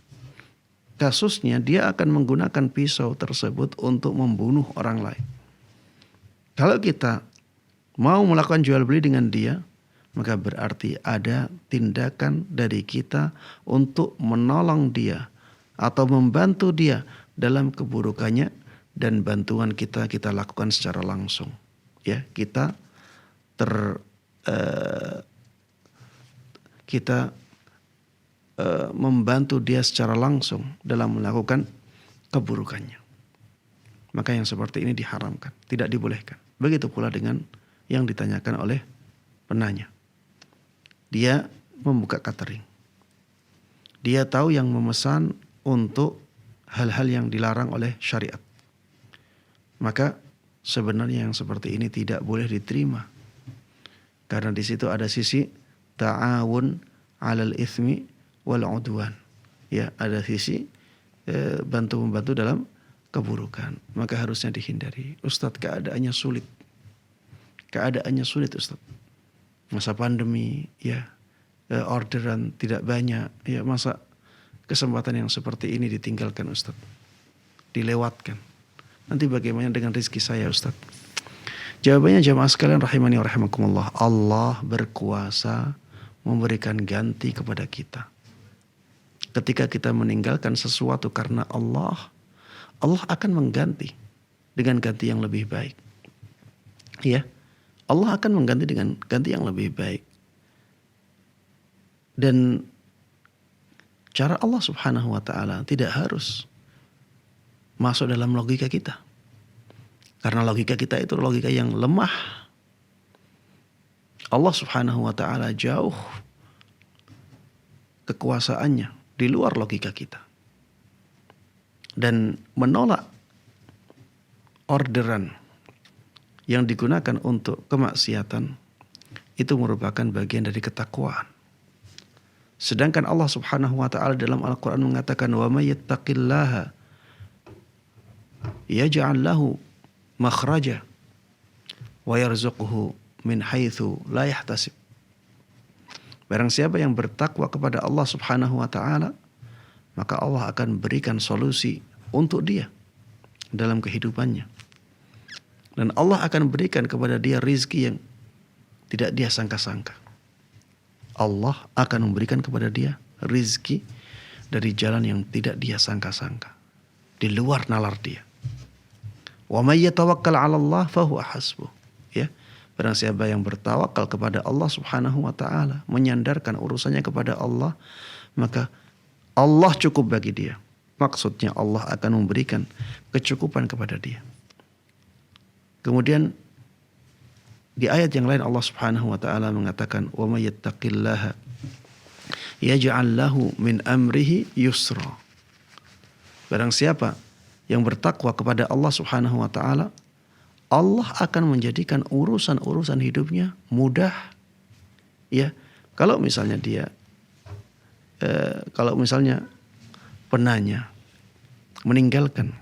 Kasusnya dia akan menggunakan pisau tersebut untuk membunuh orang lain. Kalau kita mau melakukan jual beli dengan dia, maka berarti ada tindakan dari kita untuk menolong dia atau membantu dia dalam keburukannya, dan bantuan kita lakukan secara langsung. Ya, kita membantu dia secara langsung dalam melakukan keburukannya. Maka yang seperti ini diharamkan, tidak dibolehkan. Begitu pula dengan yang ditanyakan oleh penanya. Dia membuka catering. Dia tahu yang memesan untuk hal-hal yang dilarang oleh syariat. Maka sebenarnya yang seperti ini tidak boleh diterima. Karena di situ ada sisi ta'awun 'alal itsmi wal 'udwan. Ya, ada sisi bantu-membantu dalam keburukan. Maka harusnya dihindari. Ustadz, keadaannya sulit. Keadaannya sulit Ustadz. Masa pandemi, ya, orderan tidak banyak, ya, masa kesempatan yang seperti ini ditinggalkan Ustadz, dilewatkan. Nanti bagaimana dengan rezeki saya Ustadz? Jawabannya jamaah sekalian rahimani wa rahimakumullah, Allah berkuasa memberikan ganti kepada kita. Ketika kita meninggalkan sesuatu karena Allah, Allah akan mengganti dengan ganti yang lebih baik. Ya, Allah akan mengganti dengan ganti yang lebih baik. Dan cara Allah Subhanahu wa taala tidak harus masuk dalam logika kita. Karena logika kita itu logika yang lemah. Allah Subhanahu wa taala jauh kekuasaannya di luar logika kita. Dan menolak orderan yang digunakan untuk kemaksiatan itu merupakan bagian dari ketakwaan. Sedangkan Allah Subhanahu wa taala dalam Al-Qur'an mengatakan wa may yattaqillaha yaj'al lahu makhraja wa yarzuqhu min haitsu la yahtasib. Barang siapa yang bertakwa kepada Allah Subhanahu wa taala, maka Allah akan berikan solusi untuk dia dalam kehidupannya. Dan Allah akan berikan kepada dia rizki yang tidak dia sangka-sangka. Allah akan memberikan kepada dia rizki dari jalan yang tidak dia sangka-sangka, di luar nalar dia. Wa may yatawakkal 'ala Allah fahuwa hasbuh. Ya, barang siapa yang bertawakal kepada Allah Subhanahu wa taala, menyandarkan urusannya kepada Allah, maka Allah cukup bagi dia. Maksudnya Allah akan memberikan kecukupan kepada dia. Kemudian di ayat yang lain Allah Subhanahu wa taala mengatakan wa may yattaqillaha yaj'al lahu min amrihi yusra. Barang siapa yang bertakwa kepada Allah Subhanahu wa taala, Allah akan menjadikan urusan-urusan hidupnya mudah. Ya, kalau misalnya penanya meninggalkan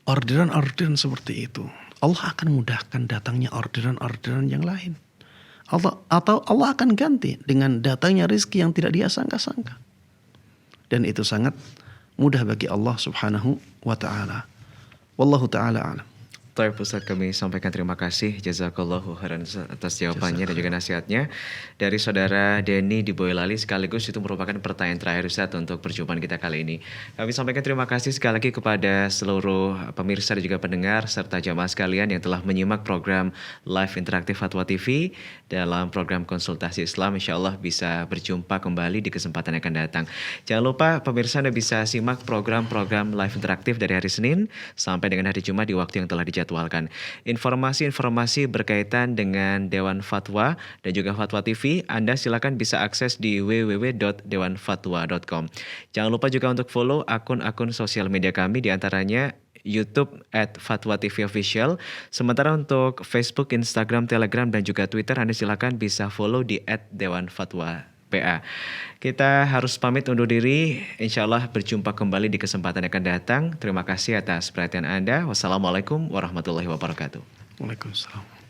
orderan-orderan seperti itu, Allah akan mudahkan datangnya orderan-orderan yang lain. Atau Allah akan ganti dengan datangnya rizki yang tidak dia sangka-sangka. Dan itu sangat mudah bagi Allah Subhanahu wa ta'ala. Wallahu ta'ala a'lam. Baik Ustaz, kami sampaikan terima kasih jazakallahu khairan atas jawabannya dan juga nasihatnya dari saudara Denny di Boyolali. Sekaligus itu merupakan pertanyaan terakhir Ustaz untuk perjumpaan kita kali ini. Kami sampaikan terima kasih sekali lagi kepada seluruh pemirsa dan juga pendengar serta jamaah sekalian yang telah menyimak program Live Interaktif Fatwa TV. Dalam program konsultasi Islam, insya Allah bisa berjumpa kembali di kesempatan yang akan datang. Jangan lupa pemirsa Anda bisa simak program-program Live Interaktif dari hari Senin sampai dengan hari Jumat di waktu yang telah dijadwalkan. Informasi-informasi berkaitan dengan Dewan Fatwa dan juga Fatwa TV, Anda silakan bisa akses di www.dewanfatwa.com. Jangan lupa juga untuk follow akun-akun sosial media kami, diantaranya YouTube @fatwa_tv_official. Sementara untuk Facebook, Instagram, Telegram, dan juga Twitter, Anda silakan bisa follow di @dewanfatwa_PA. Kita harus pamit undur diri. Insya Allah berjumpa kembali di kesempatan yang akan datang. Terima kasih atas perhatian Anda. Wassalamualaikum warahmatullahi wabarakatuh. Waalaikumsalam.